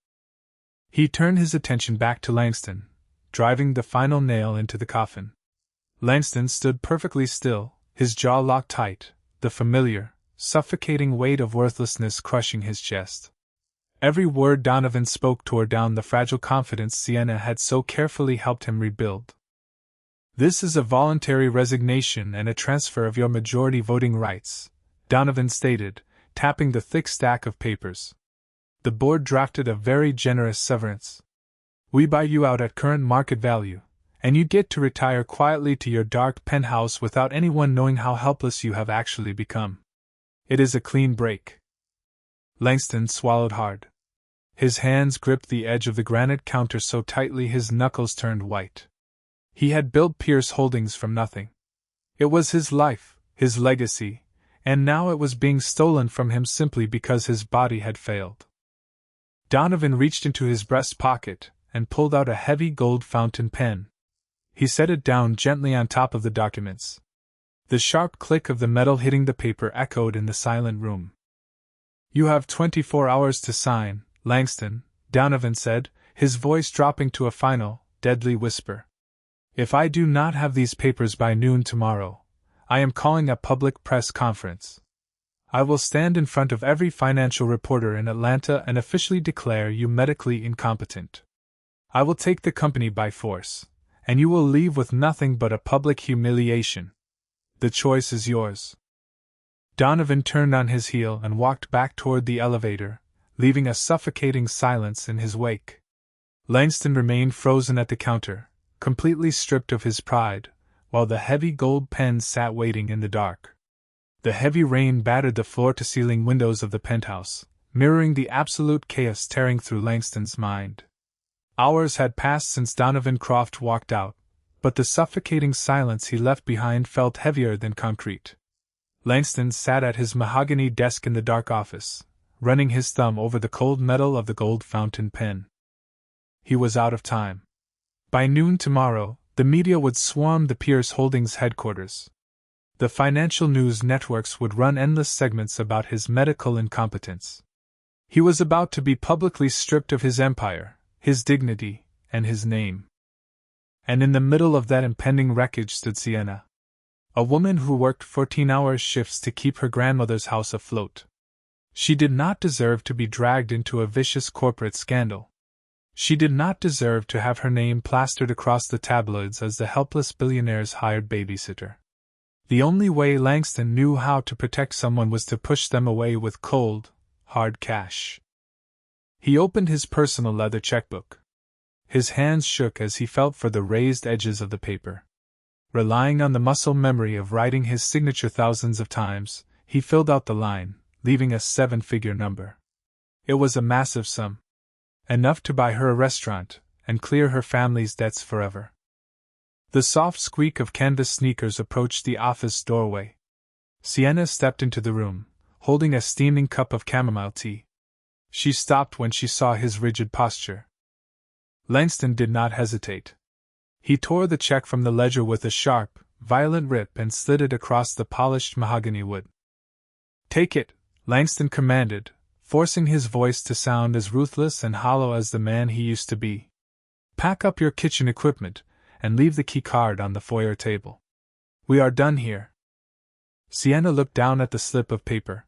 He turned his attention back to Langston, driving the final nail into the coffin. Langston stood perfectly still, his jaw locked tight, the familiar, suffocating weight of worthlessness crushing his chest. Every word Donovan spoke tore down the fragile confidence Sienna had so carefully helped him rebuild. "This is a voluntary resignation and a transfer of your majority voting rights," Donovan stated, tapping the thick stack of papers. "The board drafted a very generous severance. We buy you out at current market value, and you get to retire quietly to your dark penthouse without anyone knowing how helpless you have actually become. It is a clean break." Langston swallowed hard. His hands gripped the edge of the granite counter so tightly his knuckles turned white. He had built Pierce Holdings from nothing. It was his life, his legacy, and now it was being stolen from him simply because his body had failed. Donovan reached into his breast pocket and pulled out a heavy gold fountain pen. He set it down gently on top of the documents. The sharp click of the metal hitting the paper echoed in the silent room. "You have 24 hours to sign, Langston," Donovan said, his voice dropping to a final, deadly whisper. "If I do not have these papers by noon tomorrow, I am calling a public press conference. I will stand in front of every financial reporter in Atlanta and officially declare you medically incompetent. I will take the company by force, and you will leave with nothing but a public humiliation. The choice is yours." Donovan turned on his heel and walked back toward the elevator, leaving a suffocating silence in his wake. Langston remained frozen at the counter, completely stripped of his pride, while the heavy gold pen sat waiting in the dark. The heavy rain battered the floor-to-ceiling windows of the penthouse, mirroring the absolute chaos tearing through Langston's mind. Hours had passed since Donovan Croft walked out, but the suffocating silence he left behind felt heavier than concrete. Langston sat at his mahogany desk in the dark office, running his thumb over the cold metal of the gold fountain pen. He was out of time. By noon tomorrow, the media would swarm the Pierce Holdings headquarters. The financial news networks would run endless segments about his medical incompetence. He was about to be publicly stripped of his empire, his dignity, and his name. And in the middle of that impending wreckage stood Sienna. A woman who worked 14-hour shifts to keep her grandmother's house afloat. She did not deserve to be dragged into a vicious corporate scandal. She did not deserve to have her name plastered across the tabloids as the helpless billionaire's hired babysitter. The only way Langston knew how to protect someone was to push them away with cold, hard cash. He opened his personal leather checkbook. His hands shook as he felt for the raised edges of the paper. Relying on the muscle memory of writing his signature thousands of times, he filled out the line, leaving a seven-figure number. It was a massive sum. Enough to buy her a restaurant and clear her family's debts forever. The soft squeak of canvas sneakers approached the office doorway. Sienna stepped into the room, holding a steaming cup of chamomile tea. She stopped when she saw his rigid posture. Langston did not hesitate. He tore the check from the ledger with a sharp, violent rip and slid it across the polished mahogany wood. "Take it," Langston commanded, forcing his voice to sound as ruthless and hollow as the man he used to be. "Pack up your kitchen equipment, and leave the key card on the foyer table. We are done here." Sienna looked down at the slip of paper.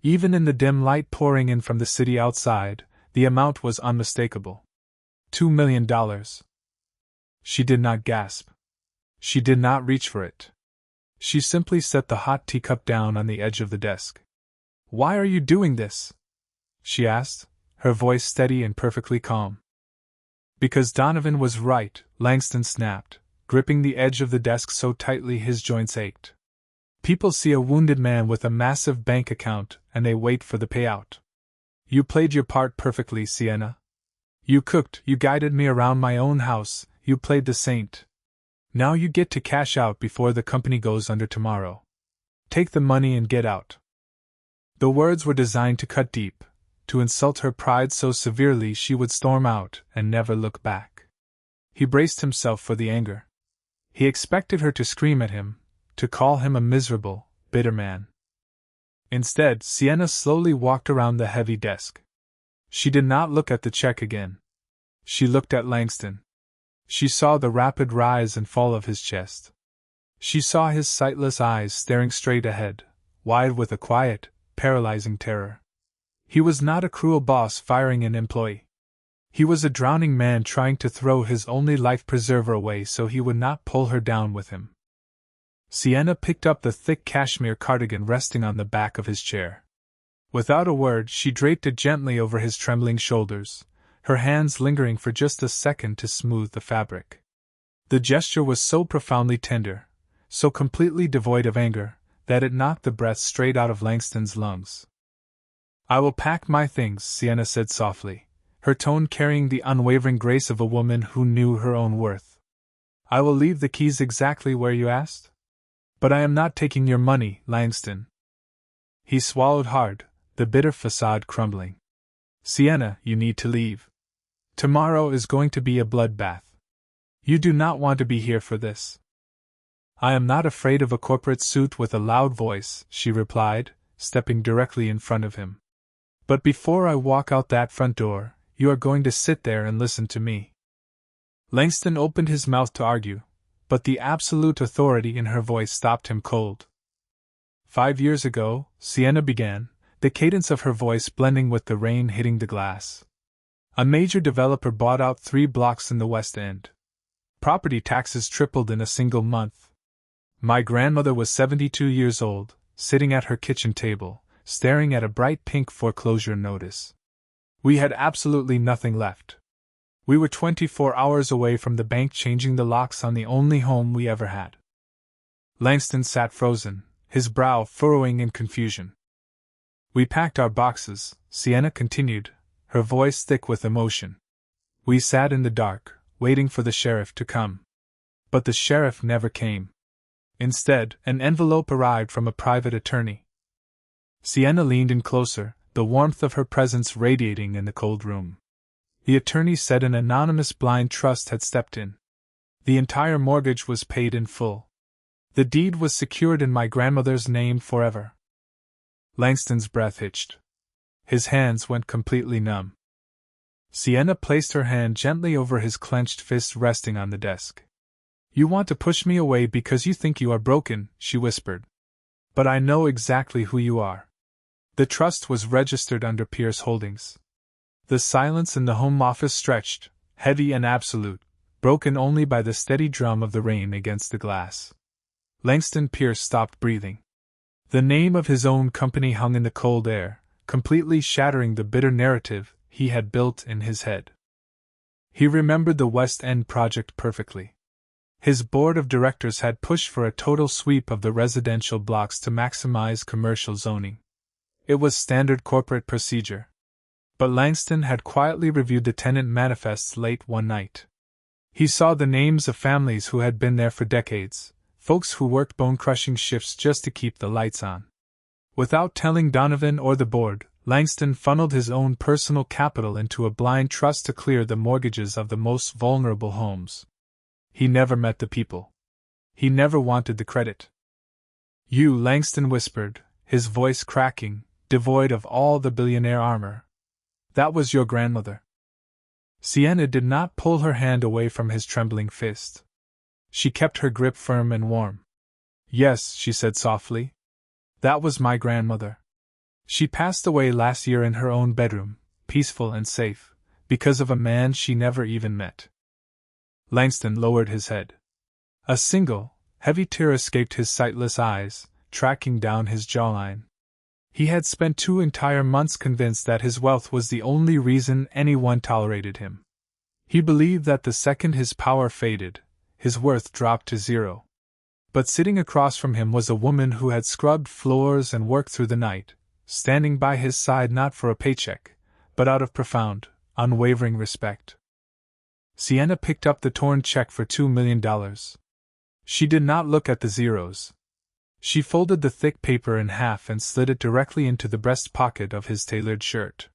Even in the dim light pouring in from the city outside, the amount was unmistakable. $2 million. She did not gasp. She did not reach for it. She simply set the hot teacup down on the edge of the desk. "Why are you doing this?" she asked, her voice steady and perfectly calm. "Because Donovan was right," Langston snapped, gripping the edge of the desk so tightly his joints ached. "People see a wounded man with a massive bank account and they wait for the payout. You played your part perfectly, Sienna. You cooked, you guided me around my own house, you played the saint. Now you get to cash out before the company goes under tomorrow. Take the money and get out." The words were designed to cut deep, to insult her pride so severely she would storm out and never look back. He braced himself for the anger. He expected her to scream at him, to call him a miserable, bitter man. Instead, Sienna slowly walked around the heavy desk. She did not look at the check again. She looked at Langston. She saw the rapid rise and fall of his chest. She saw his sightless eyes staring straight ahead, wide with a quiet, paralyzing terror. He was not a cruel boss firing an employee. He was a drowning man trying to throw his only life-preserver away so he would not pull her down with him. Sienna picked up the thick cashmere cardigan resting on the back of his chair. Without a word, she draped it gently over his trembling shoulders, her hands lingering for just a second to smooth the fabric. The gesture was so profoundly tender, so completely devoid of anger, that it knocked the breath straight out of Langston's lungs. "I will pack my things," Sienna said softly, her tone carrying the unwavering grace of a woman who knew her own worth. "I will leave the keys exactly where you asked. But I am not taking your money, Langston." He swallowed hard, the bitter facade crumbling. "Sienna, you need to leave. Tomorrow is going to be a bloodbath. You do not want to be here for this." "I am not afraid of a corporate suit with a loud voice," she replied, stepping directly in front of him. "But before I walk out that front door, you are going to sit there and listen to me." Langston opened his mouth to argue, but the absolute authority in her voice stopped him cold. "5 years ago," Sienna began, the cadence of her voice blending with the rain hitting the glass, "a major developer bought out 3 blocks in the West End. Property taxes tripled in a single month. My grandmother was 72 years old, sitting at her kitchen table, staring at a bright pink foreclosure notice. We had absolutely nothing left. We were 24 hours away from the bank changing the locks on the only home we ever had." Langston sat frozen, his brow furrowing in confusion. "We packed our boxes," Sienna continued, her voice thick with emotion. "We sat in the dark, waiting for the sheriff to come. But the sheriff never came. Instead, an envelope arrived from a private attorney." Sienna leaned in closer, the warmth of her presence radiating in the cold room. The attorney said an anonymous blind trust had stepped in. The entire mortgage was paid in full. The deed was secured in my grandmother's name forever. Langston's breath hitched. His hands went completely numb. Sienna placed her hand gently over his clenched fist resting on the desk. "You want to push me away because you think you are broken," she whispered. "But I know exactly who you are." The trust was registered under Pierce Holdings. The silence in the home office stretched, heavy and absolute, broken only by the steady drum of the rain against the glass. Langston Pierce stopped breathing. The name of his own company hung in the cold air, completely shattering the bitter narrative he had built in his head. He remembered the West End project perfectly. His board of directors had pushed for a total sweep of the residential blocks to maximize commercial zoning. It was standard corporate procedure. But Langston had quietly reviewed the tenant manifests late one night. He saw the names of families who had been there for decades, folks who worked bone-crushing shifts just to keep the lights on. Without telling Donovan or the board, Langston funneled his own personal capital into a blind trust to clear the mortgages of the most vulnerable homes. He never met the people. He never wanted the credit. "You," Langston whispered, his voice cracking, devoid of all the billionaire armor. "That was your grandmother." Sienna did not pull her hand away from his trembling fist. She kept her grip firm and warm. "Yes," she said softly. "That was my grandmother. She passed away last year in her own bedroom, peaceful and safe, because of a man she never even met." Langston lowered his head. A single, heavy tear escaped his sightless eyes, tracking down his jawline. He had spent 2 entire months convinced that his wealth was the only reason anyone tolerated him. He believed that the second his power faded, his worth dropped to 0. But sitting across from him was a woman who had scrubbed floors and worked through the night, standing by his side not for a paycheck, but out of profound, unwavering respect. Sienna picked up the torn check for $2 million. She did not look at the zeros. She folded the thick paper in half and slid it directly into the breast pocket of his tailored shirt.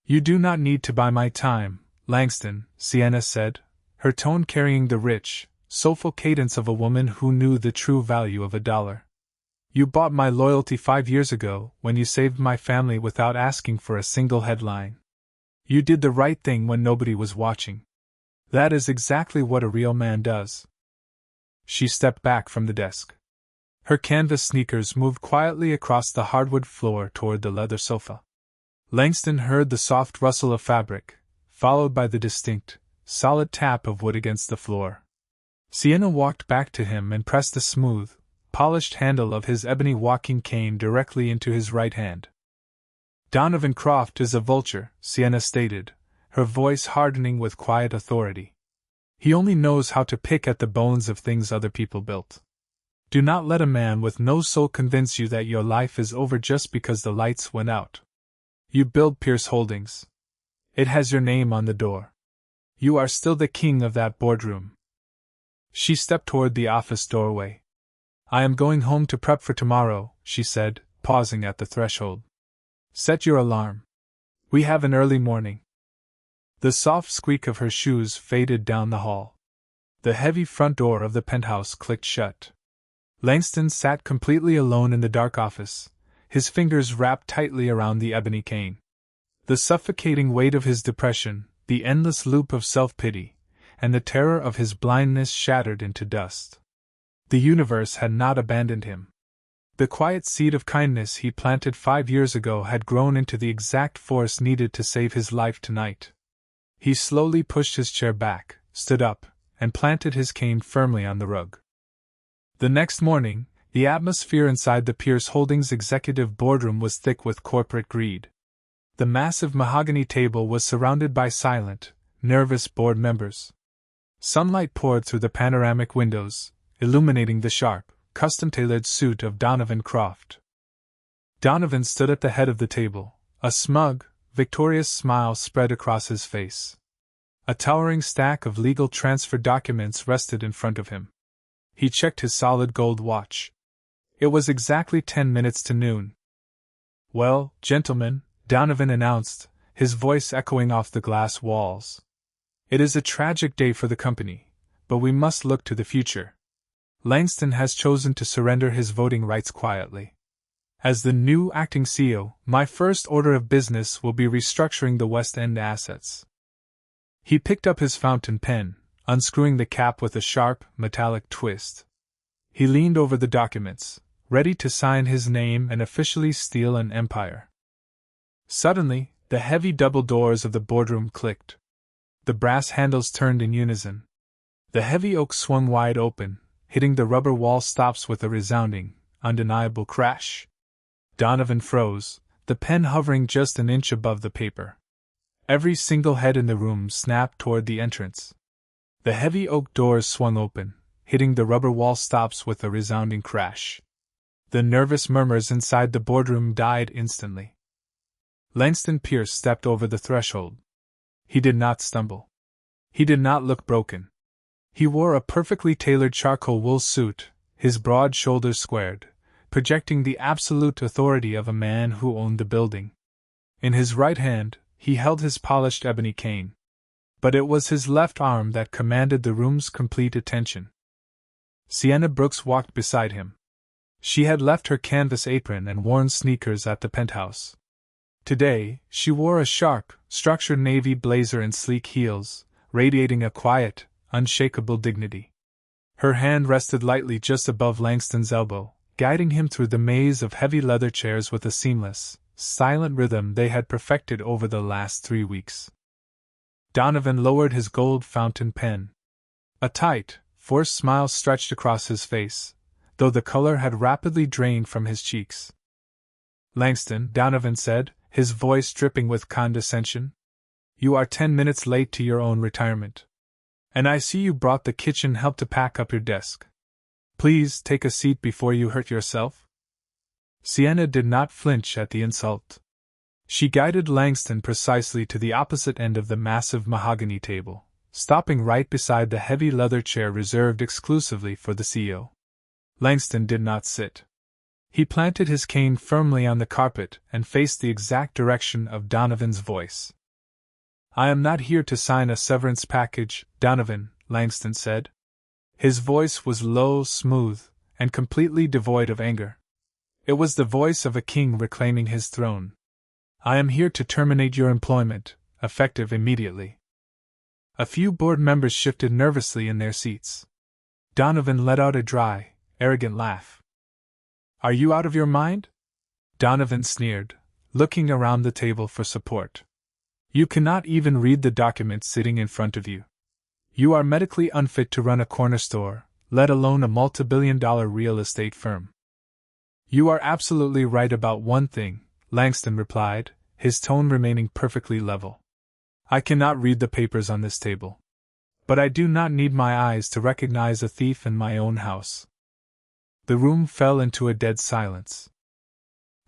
"You do not need to buy my time, Langston," Sienna said, her tone carrying the rich, soulful cadence of a woman who knew the true value of a dollar. "You bought my loyalty 5 years ago when you saved my family without asking for a single headline. You did the right thing when nobody was watching. That is exactly what a real man does." She stepped back from the desk. Her canvas sneakers moved quietly across the hardwood floor toward the leather sofa. Langston heard the soft rustle of fabric, followed by the distinct, solid tap of wood against the floor. Sienna walked back to him and pressed the smooth, polished handle of his ebony walking cane directly into his right hand. "Donovan Croft is a vulture," Sienna stated, her voice hardening with quiet authority. "He only knows how to pick at the bones of things other people built. Do not let a man with no soul convince you that your life is over just because the lights went out. You build Pierce Holdings. It has your name on the door. You are still the king of that boardroom." She stepped toward the office doorway. "I am going home to prep for tomorrow," she said, pausing at the threshold. "Set your alarm. We have an early morning." The soft squeak of her shoes faded down the hall. The heavy front door of the penthouse clicked shut. Langston sat completely alone in the dark office, his fingers wrapped tightly around the ebony cane. The suffocating weight of his depression, the endless loop of self-pity, and the terror of his blindness shattered into dust. The universe had not abandoned him. The quiet seed of kindness he planted 5 years ago had grown into the exact force needed to save his life tonight. He slowly pushed his chair back, stood up, and planted his cane firmly on the rug. The next morning, the atmosphere inside the Pierce Holdings executive boardroom was thick with corporate greed. The massive mahogany table was surrounded by silent, nervous board members. Sunlight poured through the panoramic windows, illuminating the sharp, custom-tailored suit of Donovan Croft. Donovan stood at the head of the table, a smug, victorious smile spread across his face. A towering stack of legal transfer documents rested in front of him. He checked his solid gold watch. It was exactly 10 minutes to noon. "Well, gentlemen," Donovan announced, his voice echoing off the glass walls. "It is a tragic day for the company, but we must look to the future. Langston has chosen to surrender his voting rights quietly. As the new acting CEO, my first order of business will be restructuring the West End assets." He picked up his fountain pen, unscrewing the cap with a sharp, metallic twist. He leaned over the documents, ready to sign his name and officially steal an empire. Suddenly, the heavy double doors of the boardroom clicked. The brass handles turned in unison. The heavy oak swung wide open, hitting the rubber wall stops with a resounding, undeniable crash. Donovan froze, the pen hovering just an inch above the paper. Every single head in the room snapped toward the entrance. The heavy oak doors swung open, hitting the rubber wall stops with a resounding crash. The nervous murmurs inside the boardroom died instantly. Langston Pierce stepped over the threshold. He did not stumble. He did not look broken. He wore a perfectly tailored charcoal wool suit, his broad shoulders squared, projecting the absolute authority of a man who owned the building. In his right hand, he held his polished ebony cane. But it was his left arm that commanded the room's complete attention. Sienna Brooks walked beside him. She had left her canvas apron and worn sneakers at the penthouse. Today, she wore a sharp, structured navy blazer and sleek heels, radiating a quiet, unshakable dignity. Her hand rested lightly just above Langston's elbow, guiding him through the maze of heavy leather chairs with a seamless, silent rhythm they had perfected over the last 3 weeks. Donovan lowered his gold fountain pen. A tight, forced smile stretched across his face, though the color had rapidly drained from his cheeks. "Langston," Donovan said, his voice dripping with condescension, "you are 10 minutes late to your own retirement. And I see you brought the kitchen help to pack up your desk. Please take a seat before you hurt yourself." Sienna did not flinch at the insult. She guided Langston precisely to the opposite end of the massive mahogany table, stopping right beside the heavy leather chair reserved exclusively for the CEO. Langston did not sit. He planted his cane firmly on the carpet and faced the exact direction of Donovan's voice. "I am not here to sign a severance package, Donovan," Langston said. His voice was low, smooth, and completely devoid of anger. It was the voice of a king reclaiming his throne. "I am here to terminate your employment, effective immediately." A few board members shifted nervously in their seats. Donovan let out a dry, arrogant laugh. "Are you out of your mind?" Donovan sneered, looking around the table for support. "You cannot even read the document sitting in front of you. You are medically unfit to run a corner store, let alone a multi-billion-dollar real estate firm." "You are absolutely right about one thing," Langston replied, his tone remaining perfectly level. "I cannot read the papers on this table. But I do not need my eyes to recognize a thief in my own house." The room fell into a dead silence.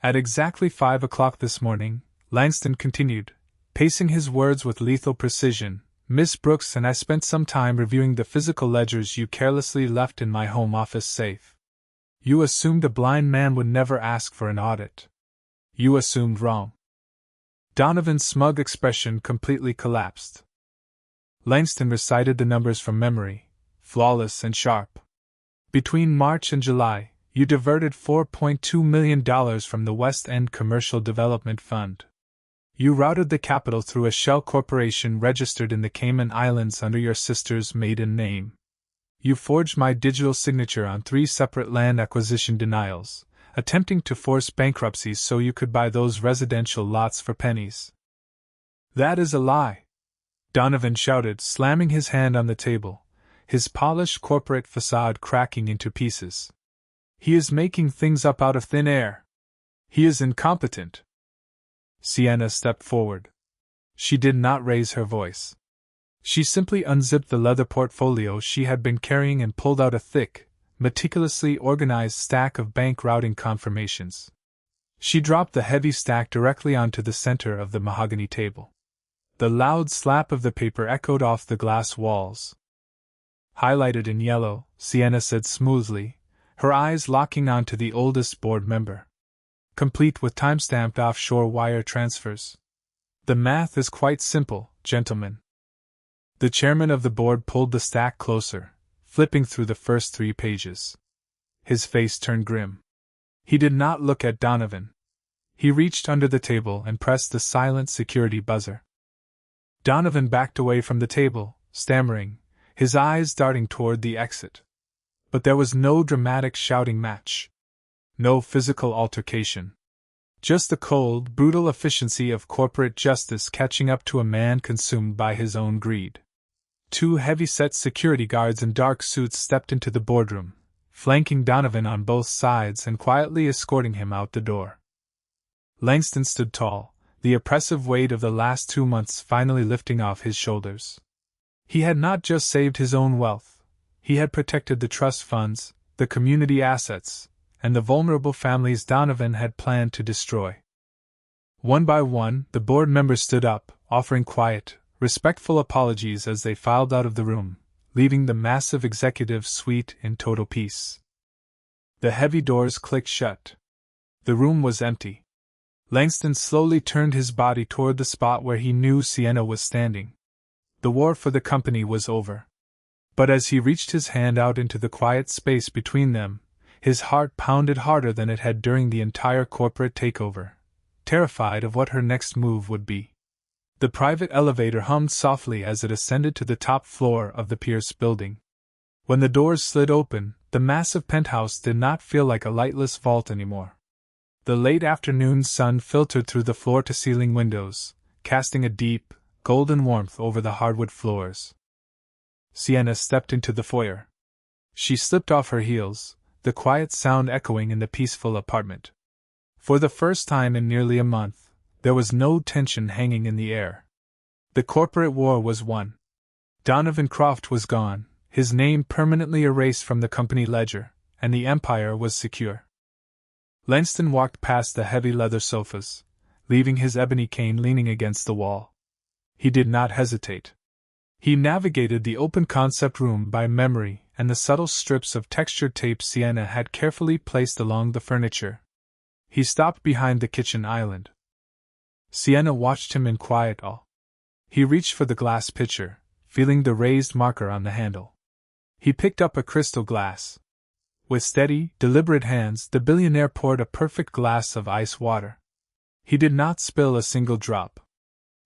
"At exactly 5 o'clock this morning," Langston continued, pacing his words with lethal precision, "Miss Brooks and I spent some time reviewing the physical ledgers you carelessly left in my home office safe. You assumed a blind man would never ask for an audit. You assumed wrong." Donovan's smug expression completely collapsed. Langston recited the numbers from memory, flawless and sharp. "Between March and July, you diverted $4.2 million from the West End Commercial Development Fund. You routed the capital through a shell corporation registered in the Cayman Islands under your sister's maiden name. You forged my digital signature on 3 separate land acquisition denials, attempting to force bankruptcies so you could buy those residential lots for pennies." "That is a lie!" Donovan shouted, slamming his hand on the table, his polished corporate facade cracking into pieces. "He is making things up out of thin air. He is incompetent." Sienna stepped forward. She did not raise her voice. She simply unzipped the leather portfolio she had been carrying and pulled out a thick, meticulously organized stack of bank routing confirmations. She dropped the heavy stack directly onto the center of the mahogany table. The loud slap of the paper echoed off the glass walls. "Highlighted in yellow," Sienna said smoothly, her eyes locking onto the oldest board member. "Complete with time-stamped offshore wire transfers. The math is quite simple, gentlemen." The chairman of the board pulled the stack closer, flipping through the first 3 pages. His face turned grim. He did not look at Donovan. He reached under the table and pressed the silent security buzzer. Donovan backed away from the table, stammering, his eyes darting toward the exit. But there was no dramatic shouting match. No physical altercation. Just the cold, brutal efficiency of corporate justice catching up to a man consumed by his own greed. 2 heavy-set security guards in dark suits stepped into the boardroom, flanking Donovan on both sides and quietly escorting him out the door. Langston stood tall, the oppressive weight of the last 2 months finally lifting off his shoulders. He had not just saved his own wealth, he had protected the trust funds, the community assets, and the vulnerable families Donovan had planned to destroy. One by one, the board members stood up, offering quiet, respectful apologies as they filed out of the room, leaving the massive executive suite in total peace. The heavy doors clicked shut. The room was empty. Langston slowly turned his body toward the spot where he knew Sienna was standing. The war for the company was over. But as he reached his hand out into the quiet space between them, his heart pounded harder than it had during the entire corporate takeover, terrified of what her next move would be. The private elevator hummed softly as it ascended to the top floor of the Pierce building. When the doors slid open, the massive penthouse did not feel like a lightless vault anymore. The late afternoon sun filtered through the floor-to-ceiling windows, casting a deep, golden warmth over the hardwood floors. Sienna stepped into the foyer. She slipped off her heels, the quiet sound echoing in the peaceful apartment. For the first time in nearly a month, there was no tension hanging in the air. The corporate war was won. Donovan Croft was gone, his name permanently erased from the company ledger, and the empire was secure. Langston walked past the heavy leather sofas, leaving his ebony cane leaning against the wall. He did not hesitate. He navigated the open concept room by memory and the subtle strips of textured tape Sienna had carefully placed along the furniture. He stopped behind the kitchen island. Sienna watched him in quiet awe. He reached for the glass pitcher, feeling the raised marker on the handle. He picked up a crystal glass. With steady, deliberate hands, the billionaire poured a perfect glass of ice water. He did not spill a single drop.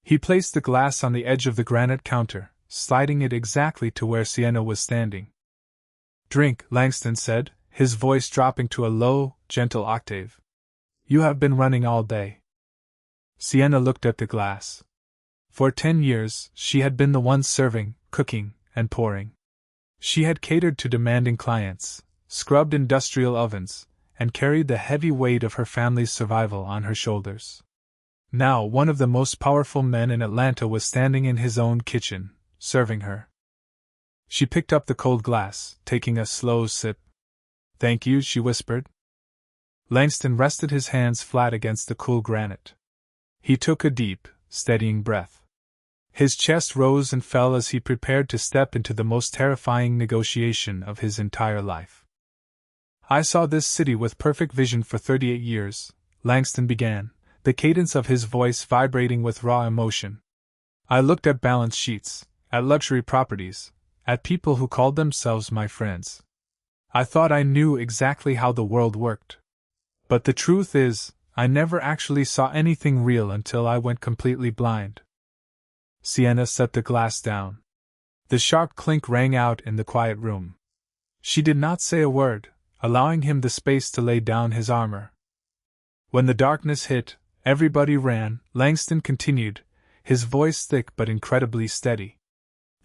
He placed the glass on the edge of the granite counter, sliding it exactly to where Sienna was standing. "Drink," Langston said, his voice dropping to a low, gentle octave. "You have been running all day." Sienna looked at the glass. For 10 years, she had been the one serving, cooking, and pouring. She had catered to demanding clients, scrubbed industrial ovens, and carried the heavy weight of her family's survival on her shoulders. Now one of the most powerful men in Atlanta was standing in his own kitchen, serving her. She picked up the cold glass, taking a slow sip. "Thank you," she whispered. Langston rested his hands flat against the cool granite. He took a deep, steadying breath. His chest rose and fell as he prepared to step into the most terrifying negotiation of his entire life. "I saw this city with perfect vision for 38 years, Langston began, the cadence of his voice vibrating with raw emotion. "I looked at balance sheets, at luxury properties, at people who called themselves my friends. I thought I knew exactly how the world worked. But the truth is, I never actually saw anything real until I went completely blind." Sienna set the glass down. The sharp clink rang out in the quiet room. She did not say a word, allowing him the space to lay down his armor. "When the darkness hit, everybody ran," Langston continued, his voice thick but incredibly steady.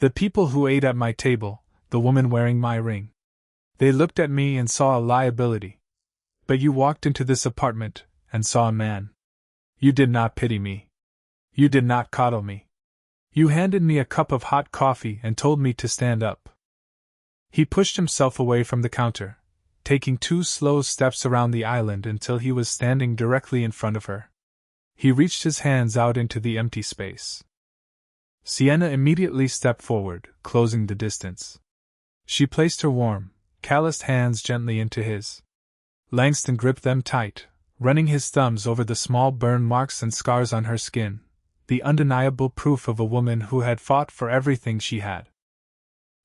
"The people who ate at my table, the woman wearing my ring. They looked at me and saw a liability. But you walked into this apartment and saw a man. You did not pity me. You did not coddle me. You handed me a cup of hot coffee and told me to stand up." He pushed himself away from the counter, taking 2 slow steps around the island until he was standing directly in front of her. He reached his hands out into the empty space. Sienna immediately stepped forward, closing the distance. She placed her warm, calloused hands gently into his. Langston gripped them tight, running his thumbs over the small burn marks and scars on her skin, the undeniable proof of a woman who had fought for everything she had.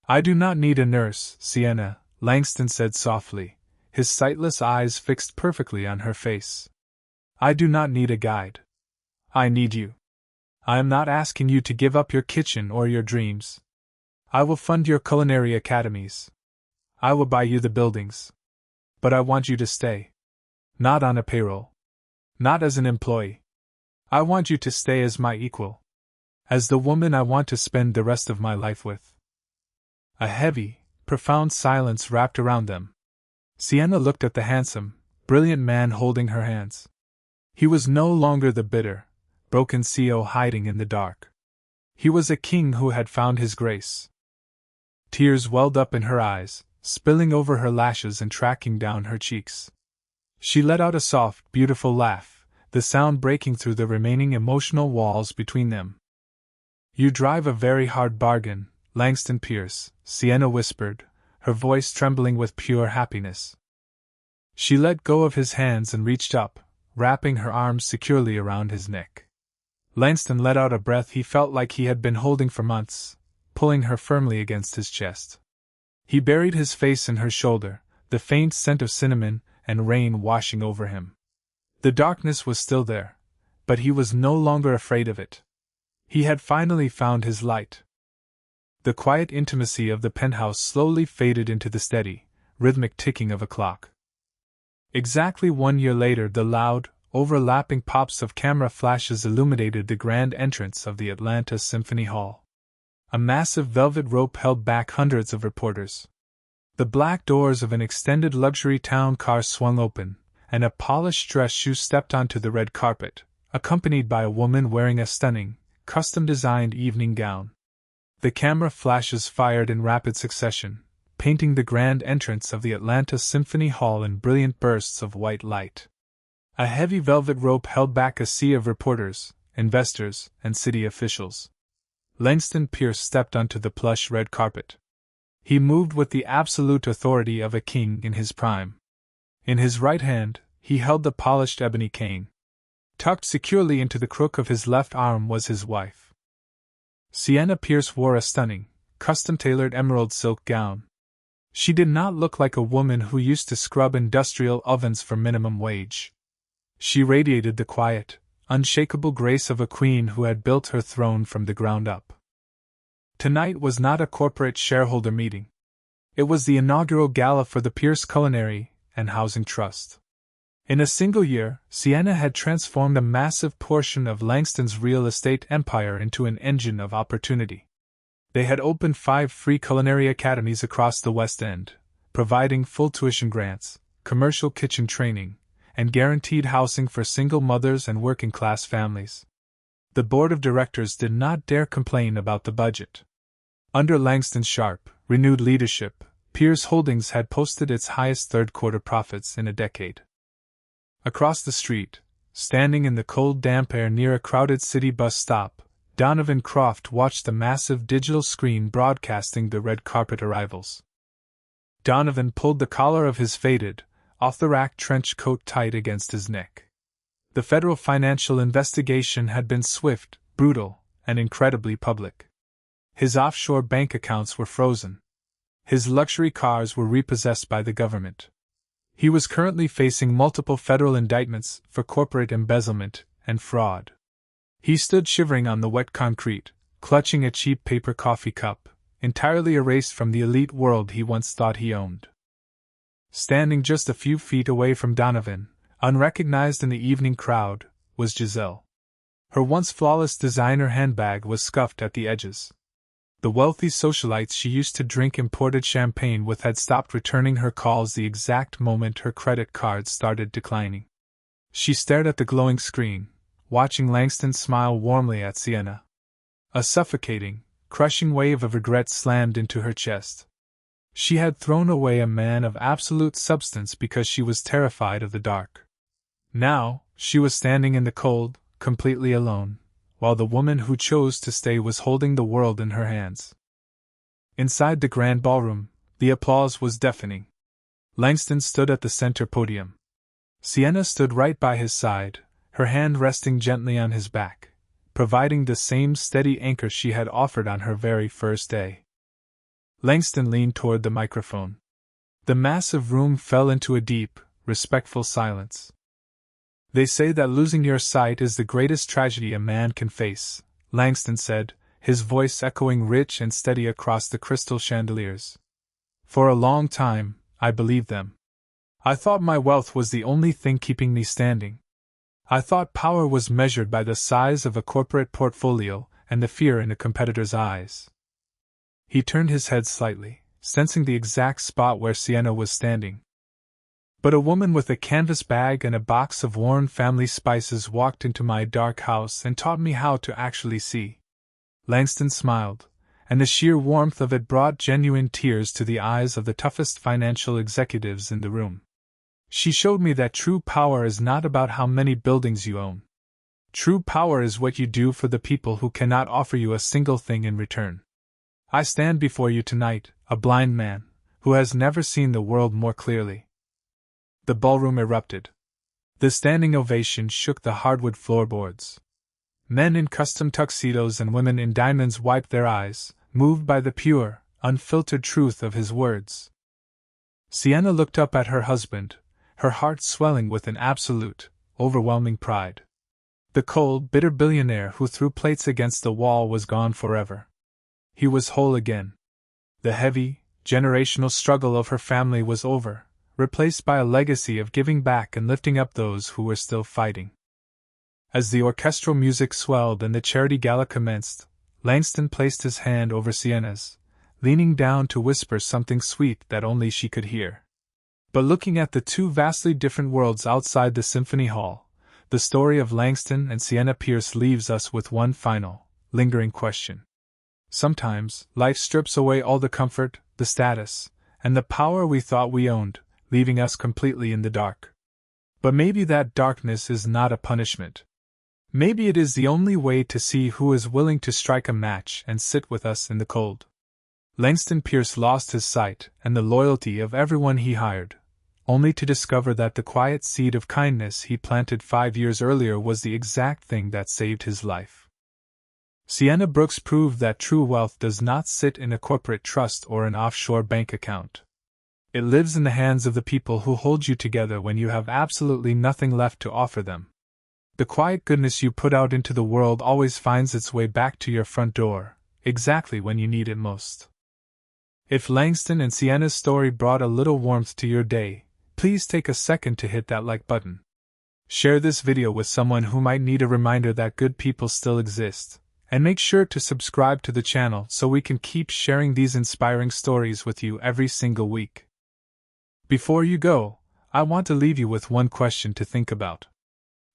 "I do not need a nurse, Sienna," Langston said softly, his sightless eyes fixed perfectly on her face. "I do not need a guide. I need you. I am not asking you to give up your kitchen or your dreams. I will fund your culinary academies. I will buy you the buildings. But I want you to stay. Not on a payroll. Not as an employee. I want you to stay as my equal. As the woman I want to spend the rest of my life with." A heavy, profound silence wrapped around them. Sienna looked at the handsome, brilliant man holding her hands. He was no longer the bitter, broken CEO hiding in the dark. He was a king who had found his grace. Tears welled up in her eyes, spilling over her lashes and tracking down her cheeks. She let out a soft, beautiful laugh, the sound breaking through the remaining emotional walls between them. "You drive a very hard bargain, Langston Pierce," Sienna whispered, her voice trembling with pure happiness. She let go of his hands and reached up, wrapping her arms securely around his neck. Langston let out a breath he felt like he had been holding for months, pulling her firmly against his chest. He buried his face in her shoulder, the faint scent of cinnamon and rain washing over him. The darkness was still there, but he was no longer afraid of it. He had finally found his light. The quiet intimacy of the penthouse slowly faded into the steady, rhythmic ticking of a clock. Exactly 1 year later, the loud, overlapping pops of camera flashes illuminated the grand entrance of the Atlanta Symphony Hall. A massive velvet rope held back hundreds of reporters. The black doors of an extended luxury town car swung open, and a polished dress shoe stepped onto the red carpet, accompanied by a woman wearing a stunning, custom-designed evening gown. The camera flashes fired in rapid succession, painting the grand entrance of the Atlanta Symphony Hall in brilliant bursts of white light. A heavy velvet rope held back a sea of reporters, investors, and city officials. Langston Pierce stepped onto the plush red carpet. He moved with the absolute authority of a king in his prime. In his right hand, he held the polished ebony cane. Tucked securely into the crook of his left arm was his wife. Sienna Pierce wore a stunning, custom-tailored emerald silk gown. She did not look like a woman who used to scrub industrial ovens for minimum wage. She radiated the quiet, unshakable grace of a queen who had built her throne from the ground up. Tonight was not a corporate shareholder meeting. It was the inaugural gala for the Pierce Culinary and Housing Trust. In a single year, Sienna had transformed a massive portion of Langston's real estate empire into an engine of opportunity. They had opened 5 free culinary academies across the West End, providing full tuition grants, commercial kitchen training, and guaranteed housing for single mothers and working-class families. The board of directors did not dare complain about the budget. Under Langston's sharp, renewed leadership, Pierce Holdings had posted its highest third-quarter profits in a decade. Across the street, standing in the cold damp air near a crowded city bus stop, Donovan Croft watched the massive digital screen broadcasting the red carpet arrivals. Donovan pulled the collar of his faded, off-the-rack trench coat tight against his neck. The federal financial investigation had been swift, brutal, and incredibly public. His offshore bank accounts were frozen. His luxury cars were repossessed by the government. He was currently facing multiple federal indictments for corporate embezzlement and fraud. He stood shivering on the wet concrete, clutching a cheap paper coffee cup, entirely erased from the elite world he once thought he owned. Standing just a few feet away from Donovan, unrecognized in the evening crowd, was Giselle. Her once flawless designer handbag was scuffed at the edges. The wealthy socialites she used to drink imported champagne with had stopped returning her calls the exact moment her credit cards started declining. She stared at the glowing screen, watching Langston smile warmly at Sienna. A suffocating, crushing wave of regret slammed into her chest. She had thrown away a man of absolute substance because she was terrified of the dark. Now, she was standing in the cold, completely alone, while the woman who chose to stay was holding the world in her hands. Inside the grand ballroom, the applause was deafening. Langston stood at the center podium. Sienna stood right by his side, her hand resting gently on his back, providing the same steady anchor she had offered on her very first day. Langston leaned toward the microphone. The massive room fell into a deep, respectful silence. "They say that losing your sight is the greatest tragedy a man can face," Langston said, his voice echoing rich and steady across the crystal chandeliers. "For a long time, I believed them. I thought my wealth was the only thing keeping me standing. I thought power was measured by the size of a corporate portfolio and the fear in a competitor's eyes." He turned his head slightly, sensing the exact spot where Sienna was standing. "But a woman with a canvas bag and a box of worn family spices walked into my dark house and taught me how to actually see." Langston smiled, and the sheer warmth of it brought genuine tears to the eyes of the toughest financial executives in the room. She showed me that true power is not about how many buildings you own. True power is what you do for the people who cannot offer you a single thing in return. I stand before you tonight, a blind man, who has never seen the world more clearly. The ballroom erupted. The standing ovation shook the hardwood floorboards. Men in custom tuxedos and women in diamonds wiped their eyes, moved by the pure, unfiltered truth of his words. Sienna looked up at her husband, her heart swelling with an absolute, overwhelming pride. The cold, bitter billionaire who threw plates against the wall was gone forever. He was whole again. The heavy, generational struggle of her family was over, replaced by a legacy of giving back and lifting up those who were still fighting. As the orchestral music swelled and the charity gala commenced, Langston placed his hand over Sienna's, leaning down to whisper something sweet that only she could hear. But looking at the two vastly different worlds outside the symphony hall, the story of Langston and Sienna Pierce leaves us with one final, lingering question. Sometimes, life strips away all the comfort, the status, and the power we thought we owned, leaving us completely in the dark. But maybe that darkness is not a punishment. Maybe it is the only way to see who is willing to strike a match and sit with us in the cold. Langston Pierce lost his sight and the loyalty of everyone he hired, only to discover that the quiet seed of kindness he planted 5 years earlier was the exact thing that saved his life. Sienna Brooks proved that true wealth does not sit in a corporate trust or an offshore bank account. It lives in the hands of the people who hold you together when you have absolutely nothing left to offer them. The quiet goodness you put out into the world always finds its way back to your front door, exactly when you need it most. If Langston and Sienna's story brought a little warmth to your day, please take a second to hit that like button. Share this video with someone who might need a reminder that good people still exist, and make sure to subscribe to the channel so we can keep sharing these inspiring stories with you every single week. Before you go, I want to leave you with one question to think about.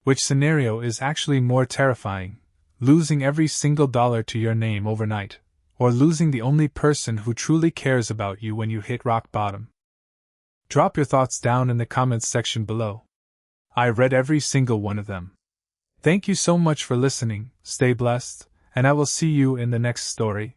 Which scenario is actually more terrifying, losing every single dollar to your name overnight, or losing the only person who truly cares about you when you hit rock bottom? Drop your thoughts down in the comments section below. I read every single one of them. Thank you so much for listening, stay blessed, and I will see you in the next story.